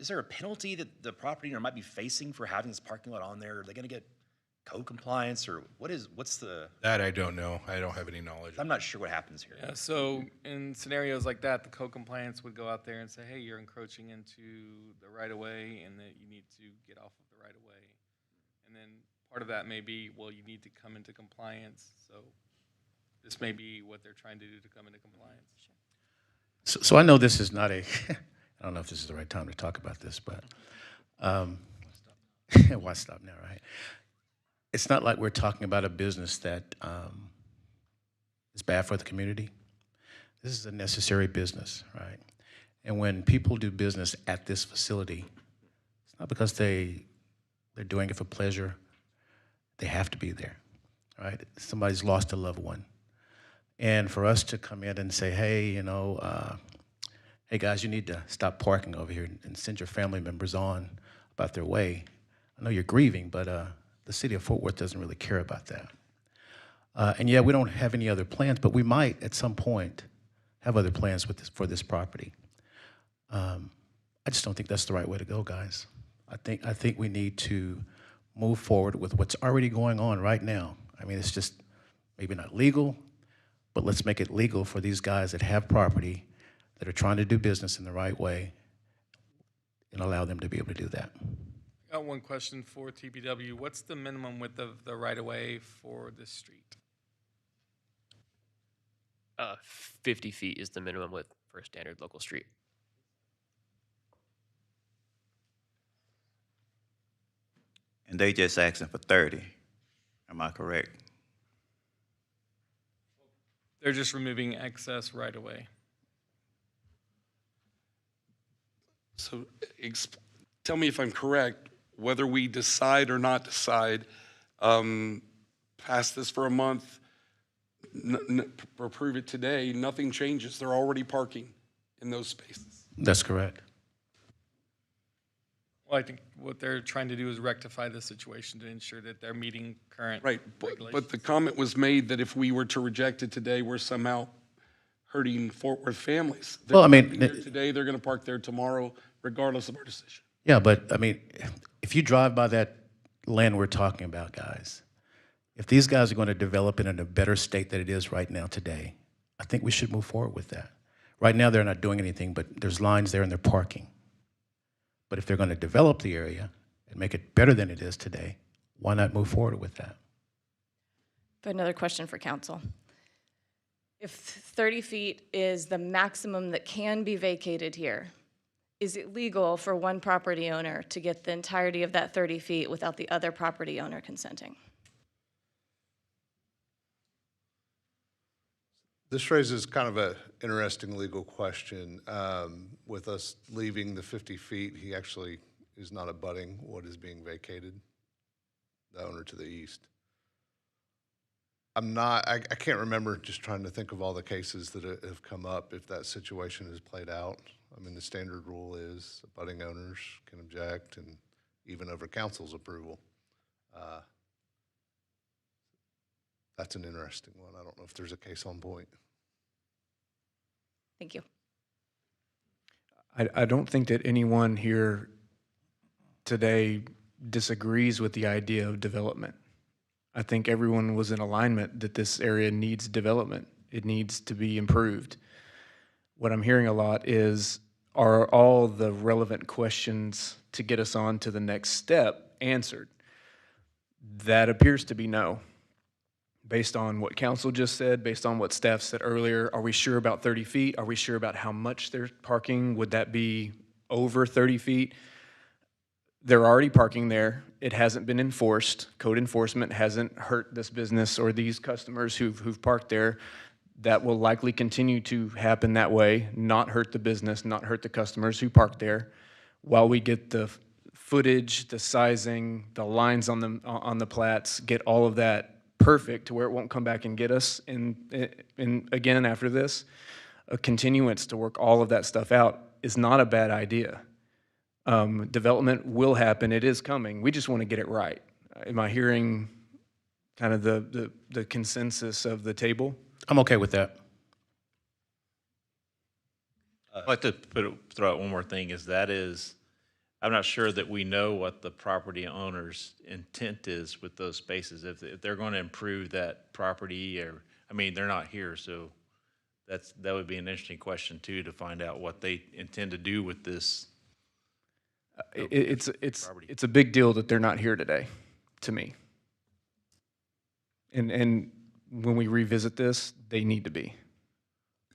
there a penalty that the property owner might be facing for having this parking lot on there? Are they going to get code compliance, or what's the? That I don't know. I don't have any knowledge. I'm not sure what happens here. Yeah, so in scenarios like that, the code compliance would go out there and say, hey, you're encroaching into the right-of-way and that you need to get off of the right-of-way. And then part of that may be, well, you need to come into compliance. So this may be what they're trying to do to come into compliance. So I know this is not a, I don't know if this is the right time to talk about this, but why stop now, right? It's not like we're talking about a business that is bad for the community. This is a necessary business, right? And when people do business at this facility, it's not because they're doing it for pleasure. They have to be there, right? Somebody's lost a loved one. And for us to come in and say, hey, hey guys, you need to stop parking over here and send your family members on about their way. I know you're grieving, but the city of Fort Worth doesn't really care about that. And yeah, we don't have any other plans, but we might at some point have other plans for this property. I just don't think that's the right way to go, guys. I think we need to move forward with what's already going on right now. I mean, it's just maybe not legal, but let's make it legal for these guys that have property, that are trying to do business in the right way, and allow them to be able to do that. Got one question for TPW. What's the minimum width of the right-of-way for this street? 50 feet is the minimum width for a standard local street. And they just asking for 30. Am I correct? They're just removing excess right-of-way. So tell me if I'm correct, whether we decide or not decide, pass this for a month, approve it today, nothing changes. They're already parking in those spaces. That's correct. Well, I think what they're trying to do is rectify the situation to ensure that they're meeting current Right, regulations. but the comment was made that if we were to reject it today, we're somehow hurting Fort Worth families. They're Well, I mean, parking there today, they're going to park there tomorrow, regardless of our decision. Yeah, but I mean, if you drive by that land we're talking about, guys, if these guys are going to develop it in a better state than it is right now today, I think we should move forward with that. Right now, they're not doing anything, but there's lines there and they're parking. But if they're going to develop the area and make it better than it is today, why not move forward with that? But another question for council. If 30 feet is the maximum that can be vacated here, is it legal for one property owner to get the entirety of that 30 feet without the other property owner consenting? This raises kind of an interesting legal question. With us leaving the 50 feet, he actually is not abutting what is being vacated, the owner to the east. I can't remember, just trying to think of all the cases that have come up, if that situation has played out. I mean, the standard rule is abutting owners can object, and even over council's approval. That's an interesting one. I don't know if there's a case on point. Thank you. I don't think that anyone here today disagrees with the idea of development. I think everyone was in alignment that this area needs development. It needs to be improved. What I'm hearing a lot is, are all the relevant questions to get us on to the next step answered? That appears to be no. Based on what council just said, based on what staff said earlier, are we sure about 30 feet? Are we sure about how much they're parking? Would that be over 30 feet? They're already parking there. It hasn't been enforced. Code enforcement hasn't hurt this business or these customers who've parked there. That will likely continue to happen that way, not hurt the business, not hurt the customers who park there, while we get the footage, the sizing, the lines on the plats, get all of that perfect to where it won't come back and get us. And again, after this, a continuance to work all of that stuff out is not a bad idea. Development will happen. It is coming. We just want to get it right. Am I hearing kind of the consensus of the table? I'm okay with that. I'd like to throw out one more thing, I'm not sure that we know what the property owner's intent is with those spaces. If they're going to improve that property, or, I mean, they're not here, so that would be an interesting question too, to find out what they intend to do with this. It's a big deal that they're not here today, to me. And when we revisit this, they need to be.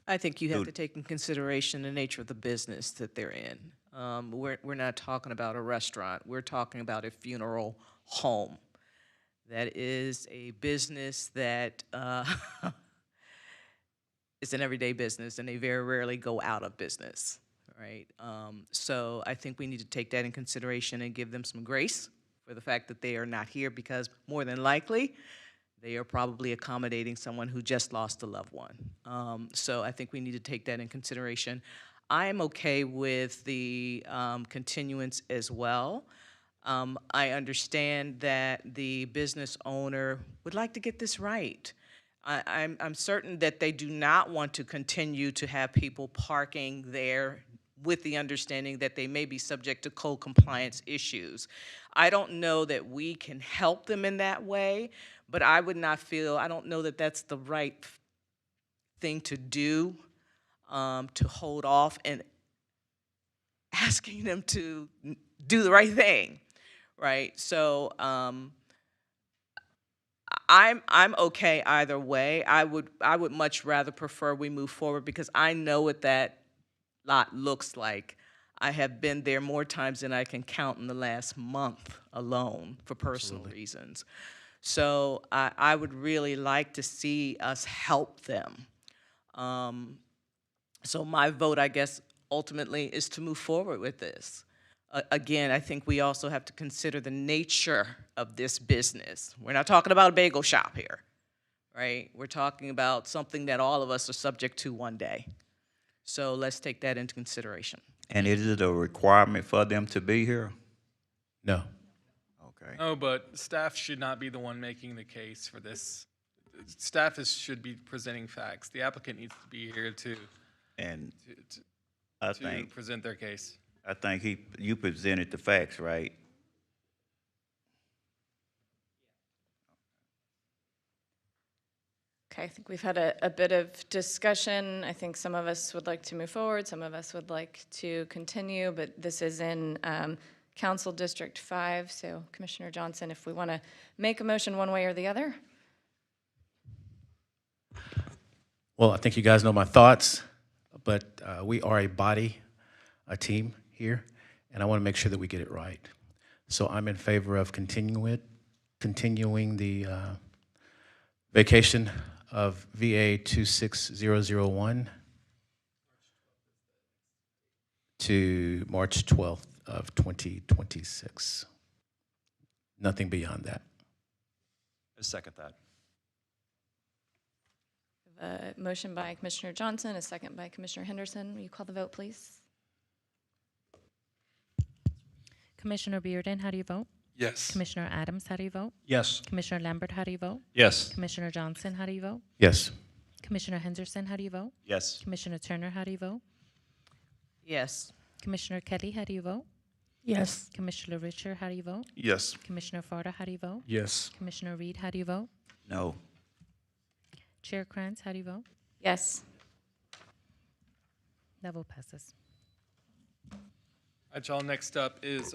I think you have to take in consideration the nature of the business that they're in. We're not talking about a restaurant. We're talking about a funeral home. That is a business that is an everyday business, and they very rarely go out of business, right? So I think we need to take that in consideration and give them some grace for the fact that they are not here, because more than likely, they are probably accommodating someone who just lost a loved one. So I think we need to take that in consideration. I am okay with the continuance as well. I understand that the business owner would like to get this right. I'm certain that they do not want to continue to have people parking there with the understanding that they may be subject to code compliance issues. I don't know that we can help them in that way, but I don't know that that's the right thing to do, to hold off and asking them to do the right thing, right? So I'm okay either way. I would much rather prefer we move forward, because I know what that lot looks like. I have been there more times than I can count in the last month alone for personal reasons. So I would really like to see us help them. So my vote, I guess, ultimately is to move forward with this. Again, I think we also have to consider the nature of this business. We're not talking about a bagel shop here, right? We're talking about something that all of us are subject to one day. So let's take that into consideration. And is it a requirement for them to be here? No. Okay. No, but staff should not be the one making the case for this. Staff should be presenting facts. The applicant needs to be here to present their case. I think you presented the facts, right? Okay, I think we've had a bit of discussion. I think some of us would like to move forward, some of us would like to continue, but this is in Council District 5, so Commissioner Johnson, if we want to make a motion one way or the other. Well, I think you guys know my thoughts, but we are a body, a team here, and I want to make sure that we get it right. So I'm in favor of continuing the vacation of VA 26001 to March 12th of 2026. Nothing beyond that. I second that. A motion by Commissioner Johnson, a second by Commissioner Henderson. Will you call the vote, please? Commissioner Bearden, how do you vote? Yes. Commissioner Adams, how do you vote? Yes. Commissioner Lambert, how do you vote? Yes. Commissioner Johnson, how do you vote? Yes. Commissioner Henderson, how do you vote? Yes. Commissioner Turner, how do you vote? Yes. Commissioner Kelly, how do you vote? Yes. Commissioner Richer, how do you vote? Yes. Commissioner Farda, how do you vote? Yes. Commissioner Reed, how do you vote? No. Chair Krantz, how do you vote? Yes. That vote passes. All right, y'all, next up is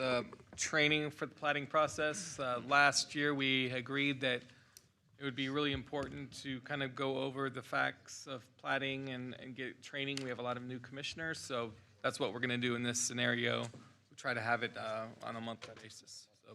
training for the plating process. Last year, we agreed that it would be really important to kind of go over the facts of plating and get training. We have a lot of new commissioners, so that's what we're going to do in this scenario. We try to have it on a monthly basis. So.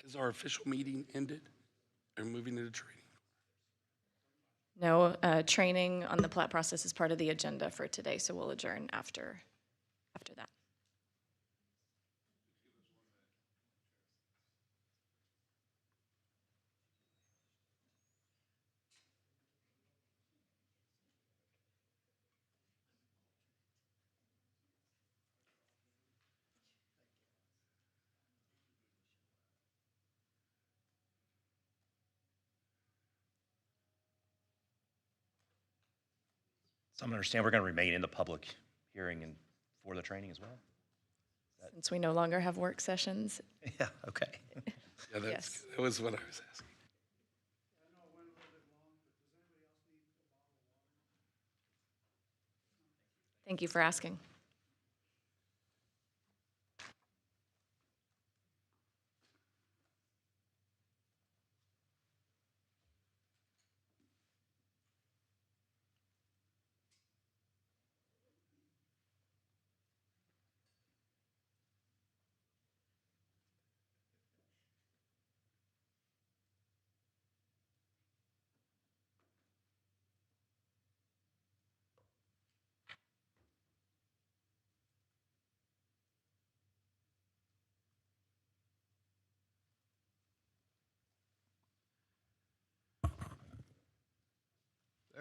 Is our official meeting ended? Are we moving into training? No, training on the plat process is part of the agenda for today, so we'll adjourn after that. So I'm gonna understand we're gonna remain in the public hearing and for the training as well? Since we no longer have work sessions. Yeah, okay. Yeah, Yes. that was what I was asking. Thank you for asking.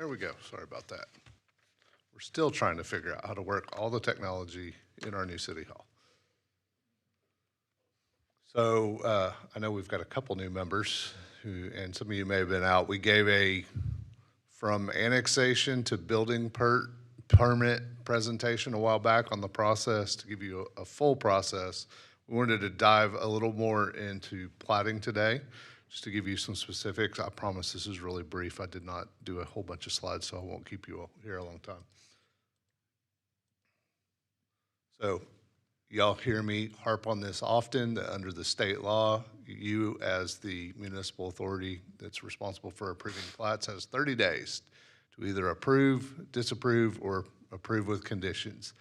There we go. Sorry about that. We're still trying to figure out how to work all the technology in our new city hall. So I know we've got a couple new members who, and some of you may have been out. We gave a from annexation to building permit presentation a while back on the process to give you a full process. We wanted to dive a little more into plating today, just to give you some specifics. I promise this is really brief. I did not do a whole bunch of slides, so I won't keep you here a long time. So y'all hear me harp on this often, that under the state law, you as the municipal authority that's responsible for approving plats has 30 days to either approve, disapprove, or approve with conditions.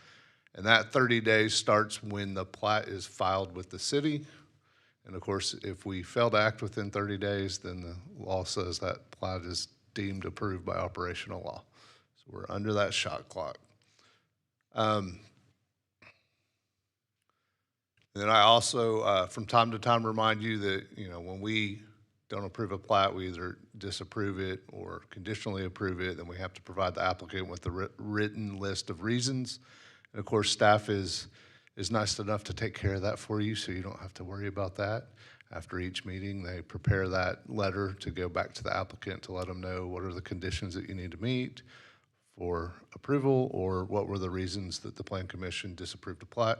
And that 30 days starts when the plat is filed with the city. And of course, if we fail to act within 30 days, then the law says that plat is deemed approved by operational law. So we're under that shot clock. Then I also, from time to time, remind you that, when we don't approve a plat, we either disapprove it or conditionally approve it, then we have to provide the applicant with the written list of reasons. And of course, staff is nice enough to take care of that for you, so you don't have to worry about that. After each meeting, they prepare that letter to go back to the applicant to let them know what are the conditions that you need to meet for approval, or what were the reasons that the Plan Commission disapproved a plat.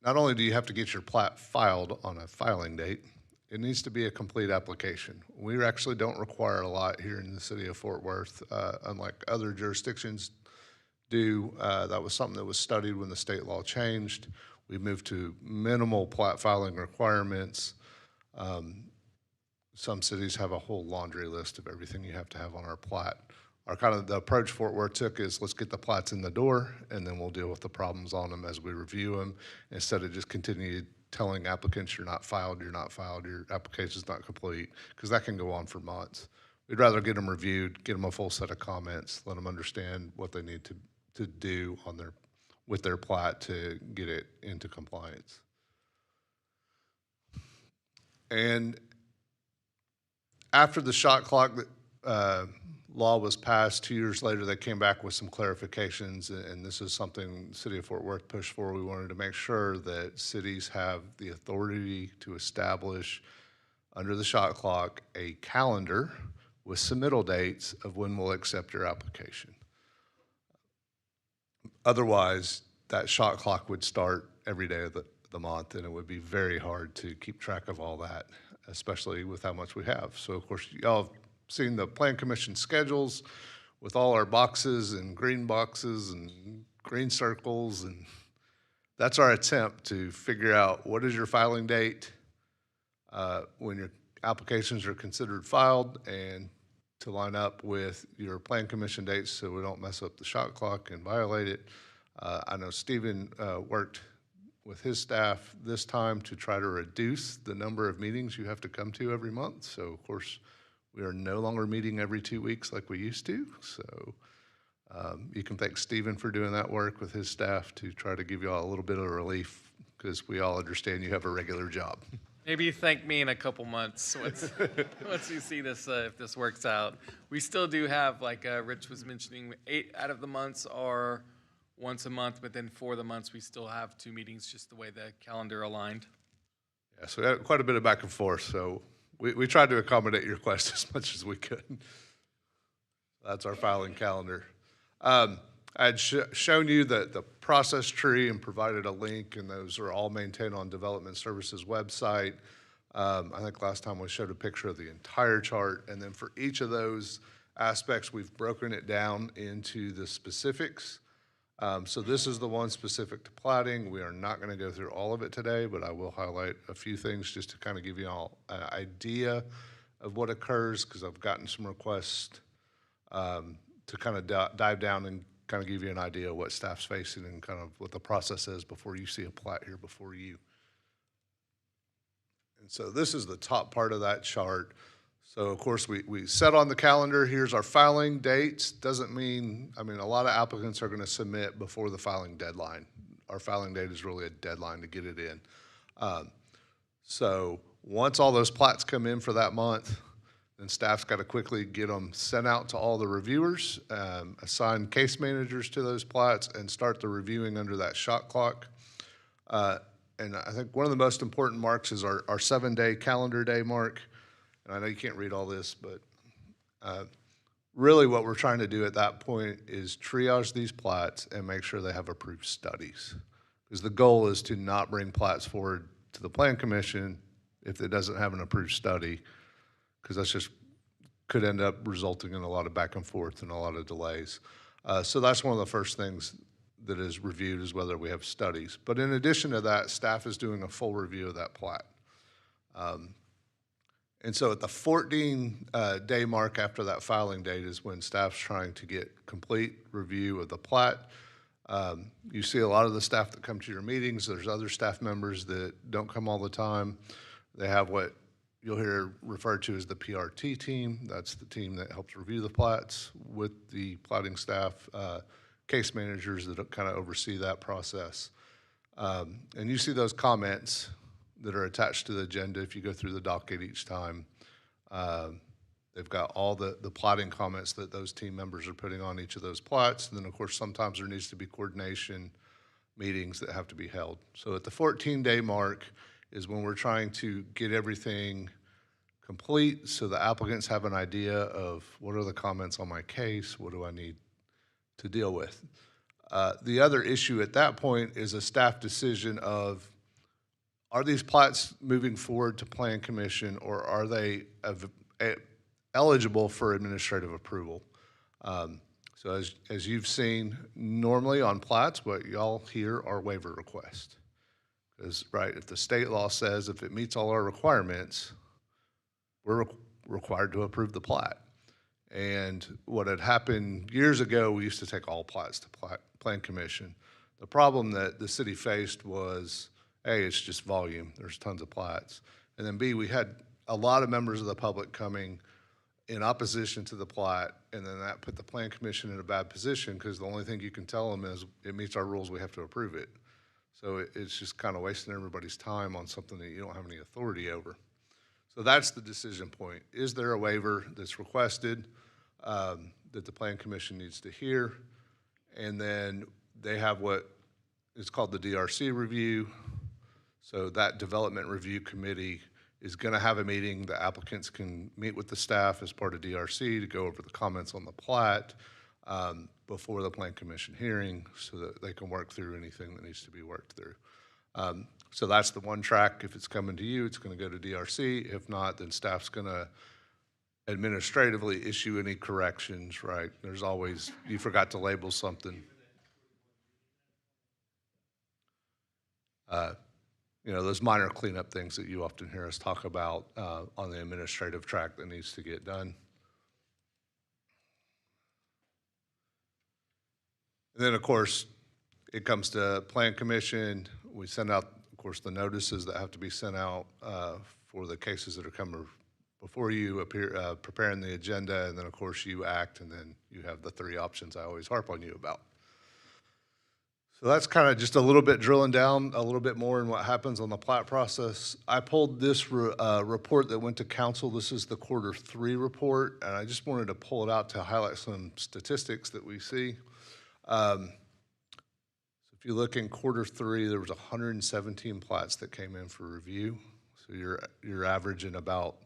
Not only do you have to get your plat filed on a filing date, it needs to be a complete application. We actually don't require a lot here in the city of Fort Worth, unlike other jurisdictions do. That was something that was studied when the state law changed. We moved to minimal plat filing requirements. Some cities have a whole laundry list of everything you have to have on our plat. Our kind of the approach Fort Worth took is let's get the plats in the door and then we'll deal with the problems on them as we review them, instead of just continue telling applicants you're not filed, your application's not complete, because that can go on for months. We'd rather get them reviewed, get them a full set of comments, let them understand what they need to do on with their plat to get it into compliance. And after the shot clock law was passed, 2 years later, they came back with some clarifications, and this is something the city of Fort Worth pushed for. We wanted to make sure that cities have the authority to establish, under the shot clock, a calendar with submittal dates of when we'll accept your application. Otherwise, that shot clock would start every day of the month, and it would be very hard to keep track of all that, especially with how much we have. So, of course, y'all have seen the Plan Commission schedules with all our boxes and green circles, and that's our attempt to figure out what is your filing date when your applications are considered filed, and to line up with your Plan Commission dates so we don't mess up the shot clock and violate it. I know Stephen worked with his staff this time to try to reduce the number of meetings you have to come to every month. So, of course, we are no longer meeting every 2 weeks like we used to. So you can thank Stephen for doing that work with his staff to try to give you all a little bit of relief, because we all understand you have a regular job. Maybe you thank me in a couple months once you see this, if this works out. We still do have, like Rich was mentioning, 8 out of the months are once a month, but then 4 of the months we still have 2 meetings, just the way the calendar aligned. Yeah, so we had quite a bit of back and forth. So we tried to accommodate your request as much as we could. That's our filing calendar. I had shown you the process tree and provided a link, and those are all maintained on Development Services website. I think last time we showed a picture of the entire chart, and then for each of those aspects, we've broken it down into the specifics. So this is the one specific to plating. We are not going to go through all of it today, but I will highlight a few things just to kind of give you all an idea of what occurs, because I've gotten some requests to kind of dive down and kind of give you an idea of what staff's facing and kind of what the process is before you see a plat here before you. And so this is the top part of that chart. So, of course, we set on the calendar, here's our filing dates. Doesn't mean, I mean, a lot of applicants are going to submit before the filing deadline. Our filing date is really a deadline to get it in. So once all those plats come in for that month, then staff's got to quickly get them sent out to all the reviewers, assign case managers to those plats, and start the reviewing under that shot clock. And I think one of the most important marks is our 7-day calendar day mark. And I know you can't read all this, but really what we're trying to do at that point is triage these plats and make sure they have approved studies. Because the goal is to not bring plats forward to the Plan Commission if it doesn't have an approved study, because that's just could end up resulting in a lot of back and forth and a lot of delays. So that's one of the first things that is reviewed, is whether we have studies. But in addition to that, staff is doing a full review of that plat. And so at the 14-day mark after that filing date is when staff's trying to get complete review of the plat. You see a lot of the staff that come to your meetings. There's other staff members that don't come all the time. They have what you'll hear referred to as the PRT team. That's the team that helps review the plats with the platting staff, case managers that kind of oversee that process. And you see those comments that are attached to the agenda if you go through the docket each time. They've got all the plotting comments that those team members are putting on each of those plots. And then, of course, sometimes there needs to be coordination meetings that have to be held. So at the 14-day mark is when we're trying to get everything complete so the applicants have an idea of what are the comments on my case, what do I need to deal with. The other issue at that point is a staff decision of, are these plats moving forward to Plan Commission, or are they eligible for administrative approval? So as you've seen, normally on plats, what y'all hear are waiver requests. Because, right, if the state law says if it meets all our requirements, we're required to approve the plat. And what had happened years ago, we used to take all plats to Plan Commission. The problem that the city faced was, A, it's just volume. There's tons of plats. And then B, we had a lot of members of the public coming in opposition to the plat, and then that put the Plan Commission in a bad position because the only thing you can tell them is it meets our rules, we have to approve it. So it's just kind of wasting everybody's time on something that you don't have any authority over. So that's the decision point. Is there a waiver that's requested that the Plan Commission needs to hear? And then they have what is called the DRC review. So that development review committee is going to have a meeting. The applicants can meet with the staff as part of DRC to go over the comments on the plat before the Plan Commission hearing so that they can work through anything that needs to be worked through. So that's the one track. If it's coming to you, it's going to go to DRC. If not, then staff's going to administratively issue any corrections, right? There's always, you forgot to label something. You know, those minor cleanup things that you often hear us talk about on the administrative track that needs to get done. And then, of course, it comes to Plan Commission. We send out, of course, the notices that have to be sent out for the cases that are coming before you, preparing the agenda, and then, of course, you act, and then you have the three options I always harp on you about. So that's kind of just a little bit drilling down a little bit more in what happens on the plat process. I pulled this report that went to council. This is the Q3 report, and I just wanted to pull it out to highlight some statistics that we see. So if you look in Q3, there was 117 plats that came in for review. So you're averaging about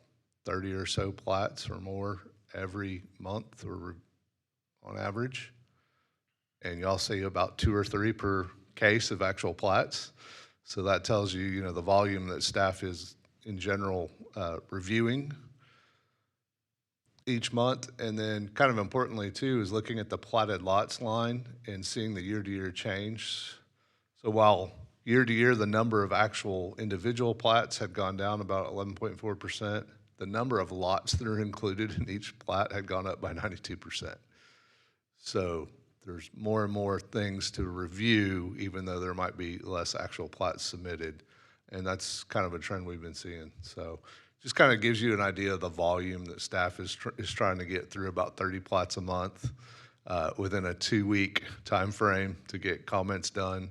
30 or so plats or more every month or on average. And y'all see about 2 or 3 per case of actual plats. So that tells you, you know, the volume that staff is in general reviewing each month. And then kind of importantly too is looking at the platted lots line and seeing the year-to-year change. So while year-to-year the number of actual individual plats had gone down about 11.4%, the number of lots that are included in each plat had gone up by 92%. So there's more and more things to review, even though there might be less actual plats submitted. And that's kind of a trend we've been seeing. So just kind of gives you an idea of the volume that staff is trying to get through, about 30 plats a month within a 2-week time frame to get comments done,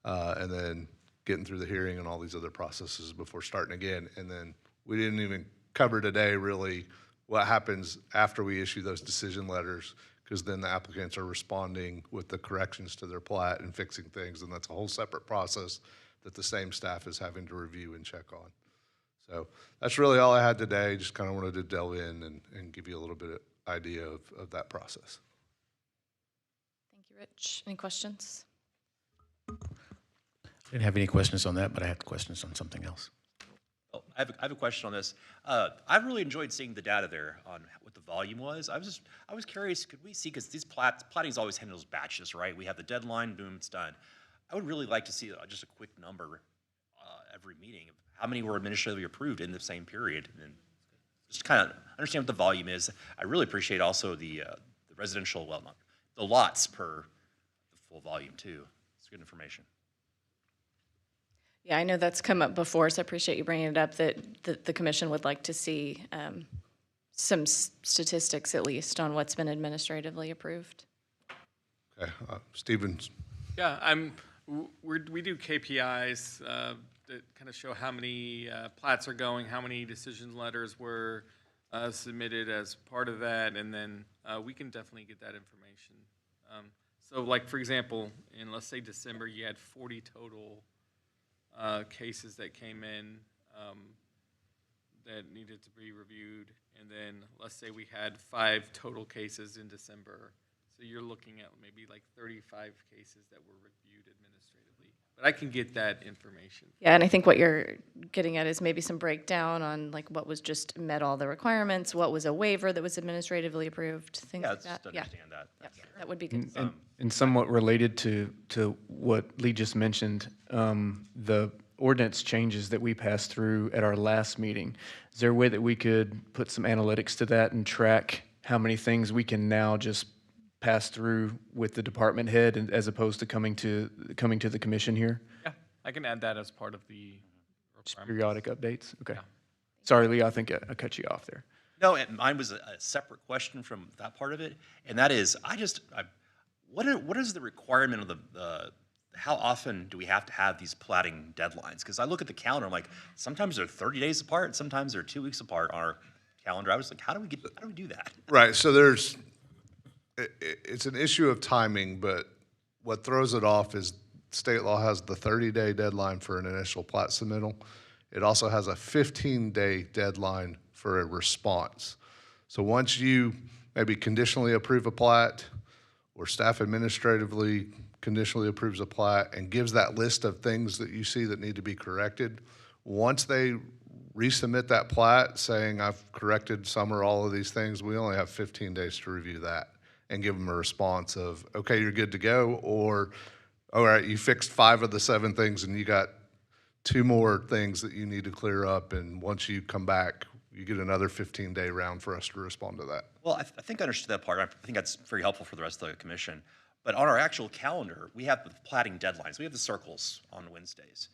and then getting through the hearing and all these other processes before starting again. And then we didn't even cover today really what happens after we issue those decision letters, because then the applicants are responding with the corrections to their plat and fixing things, and that's a whole separate process that the same staff is having to review and check on. So that's really all I had today. Just kind of wanted to delve in and give you a little bit of idea of that process. Thank you, Rich. Any questions? I didn't have any questions on that, but I have questions on something else. Oh, I have a question on this. I really enjoyed seeing the data there on what the volume was. I was curious, could we see, because these platting's always handles batches, right? We have the deadline, boom, it's done. I would really like to see just a quick number every meeting of how many were administratively approved in the same period, and just kind of understand what the volume is. I really appreciate also the residential, well, not the lots per the full volume too. It's good information. Yeah, I know that's come up before, so I appreciate you bringing it up, that the commission would like to see some statistics at least on what's been administratively approved. Okay, Stevens. Yeah, we do KPIs that kind of show how many plats are going, how many decision letters were submitted as part of that, and then we can definitely get that information. So like, for example, in let's say December, you had 40 total cases that came in that needed to be reviewed, and then let's say we had 5 total cases in December. So you're looking at maybe like 35 cases that were reviewed administratively But I can get that information. Yeah, and I think what you're getting at is maybe some breakdown on like what was just met all the requirements, what was a waiver that was administratively approved, things Yeah, like just that. to understand that. Yeah, that would be good. And somewhat related to what Lee just mentioned, the ordinance changes that we passed through at our last meeting. Is there a way that we could put some analytics to that and track how many things we can now just pass through with the department head and as opposed to coming to the commission here? Yeah, I can add that as part of the Just requirement. periodic updates? Okay. Sorry, Lee, I think I cut you off there. No, and mine was a separate question from that part of it, and that is, what is the requirement of how often do we have to have these plating deadlines? Because I look at the calendar, I'm like, sometimes they're 30 days apart, sometimes they're 2 weeks apart on our calendar. I was like, how do we do that? Right, so it's an issue of timing, but what throws it off is state law has the 30-day deadline for an initial plat submittal. It also has a 15-day deadline for a response. So once you maybe conditionally approve a plat, or staff administratively conditionally approves a plat and gives that list of things that you see that need to be corrected, once they resubmit that plat saying, I've corrected some or all of these things, we only have 15 days to review that and give them a response of, okay, you're good to go, or, all right, you fixed 5 of the 7 things and you got 2 more things that you need to clear up, and once you come back, you get another 15-day round for us to respond to that. Well, I think I understood that part. I think that's very helpful for the rest of the commission. But on our actual calendar, we have the plating deadlines. We have the circles on Wednesdays.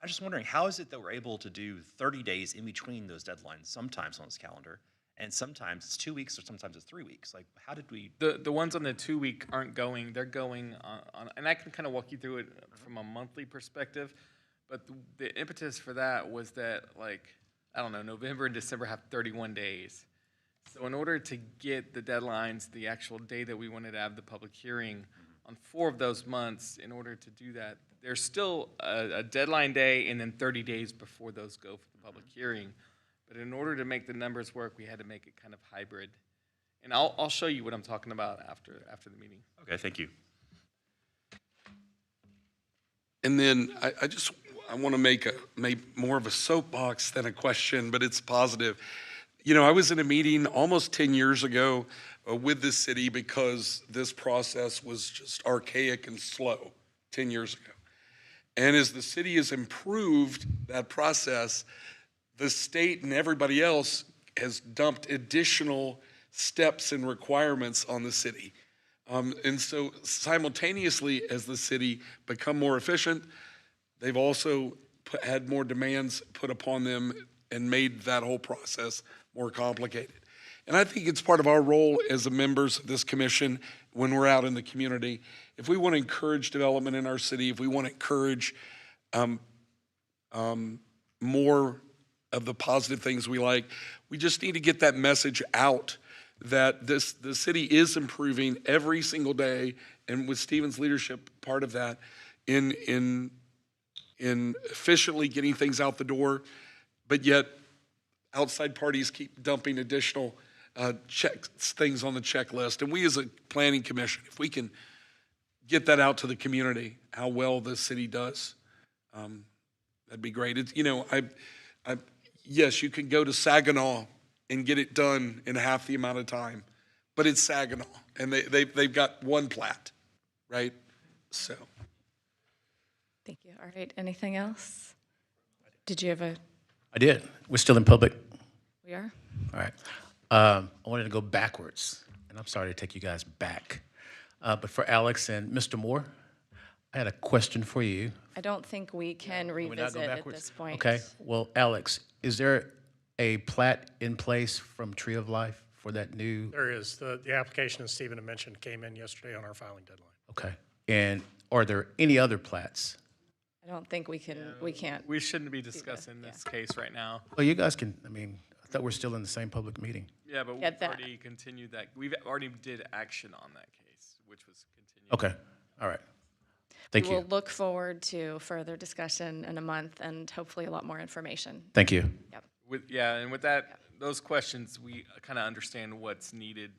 I was just wondering, how is it that we're able to do 30 days in between those deadlines sometimes on this calendar, and sometimes it's 2 weeks or sometimes it's 3 weeks? Like, how did we? The ones on the 2 week aren't going, they're going on, and I can kind of walk you through it from a monthly perspective, but the impetus for that was that, like, I don't know, November and December have 31 days. So in order to get the deadlines, the actual day that we wanted to have the public hearing on 4 of those months, in order to do that, there's still a deadline day and then 30 days before those go for the public hearing. But in order to make the numbers work, we had to make it kind of hybrid. And I'll show you what I'm talking about after the meeting. Okay, thank you. And then I want to make more of a soapbox than a question, but it's positive. You know, I was in a meeting almost 10 years ago with the city because this process was just archaic and slow 10 years ago. And as the city has improved that process, the state and everybody else has dumped additional steps and requirements on the city. And so simultaneously, as the city become more efficient, they've also had more demands put upon them and made that whole process more complicated. And I think it's part of our role as the members of this commission when we're out in the community. If we want to encourage development in our city, if we want to encourage more of the positive things we like, we just need to get that message out that the city is improving every single day, and with Stephen's leadership, part of that, in efficiently getting things out the door, but yet outside parties keep dumping additional things on the checklist. And we as a planning commission, if we can get that out to the community, how well the city does, that'd be great. It's, you know, yes, you can go to Saginaw and get it done in half the amount of time, but it's Saginaw, and they've got one plat, right? So. Thank you. All right, anything else? Did you have a? I did. We're still in public. We are? All right. I wanted to go backwards, and I'm sorry to take you guys back. But for Alex and Mr. Moore, I had a question for you. I don't think we can Can we not go revisit at backwards? this point. Okay. Well, Alex, is there a plat in place from Tree of Life for that new? There is. The application, as Stephen had mentioned, came in yesterday on our filing deadline. Okay. And are there any other plats? I don't think we can't. We shouldn't be discussing this case right now. Well, you guys can, I mean, I thought we're still in the same public meeting. Yeah, but we've already continued that. We've already did action on that case, which was continued. Okay. All right. Thank you. We'll look forward to further discussion in a month and hopefully a lot more information. Thank you. Yep. And with that, those questions, we kind of understand what's needed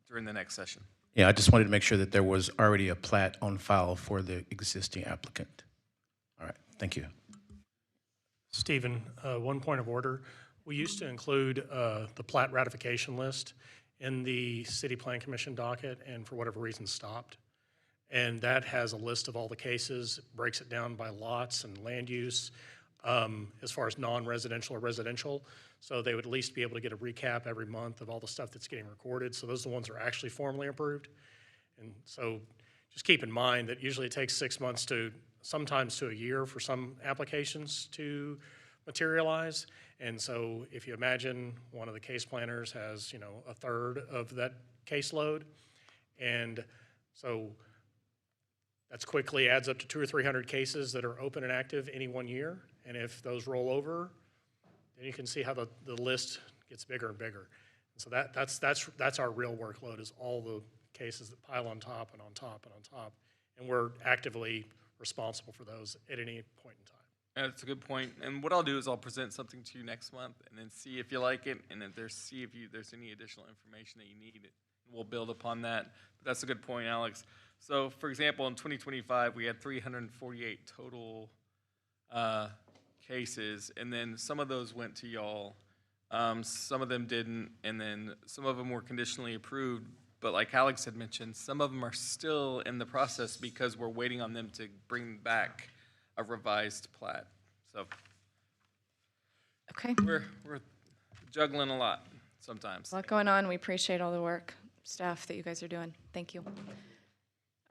during the next session. Yeah, I just wanted to make sure that there was already a plat on file for the existing applicant. All right, thank you. Stephen, one point of order. We used to include the plat ratification list in the City Plan Commission docket, and for whatever reason stopped. And that has a list of all the cases, breaks it down by lots and land use, as far as non-residential or residential. So they would at least be able to get a recap every month of all the stuff that's getting recorded. So those are the ones that are actually formally approved. And so just keep in mind that usually it takes 6 months to, sometimes to a year for some applications to materialize. And so if you imagine one of the case planners has, a third of that caseload, and so that's quickly adds up to 200 or 300 cases that are open and active any 1 year. And if those roll over, then you can see how the list gets bigger and bigger. And so that's our real workload, is all the cases that pile on top and on top and on top. And we're actively responsible for those at any point in time. That's a good point. And what I'll do is I'll present something to you next month and then see if you like it, and then there's any additional information that you need. We'll build upon that. But that's a good point, Alex. So, for example, in 2025, we had 348 total cases, and then some of those went to y'all. Some of them didn't, and then some of them were conditionally approved. But like Alex had mentioned, some of them are still in the process because we're waiting on them to bring back a revised plat. So Okay. we're juggling a lot sometimes. A lot going on. We appreciate all the work, staff, that you guys are doing. Thank you.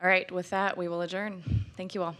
All right, with that, we will adjourn. Thank you all.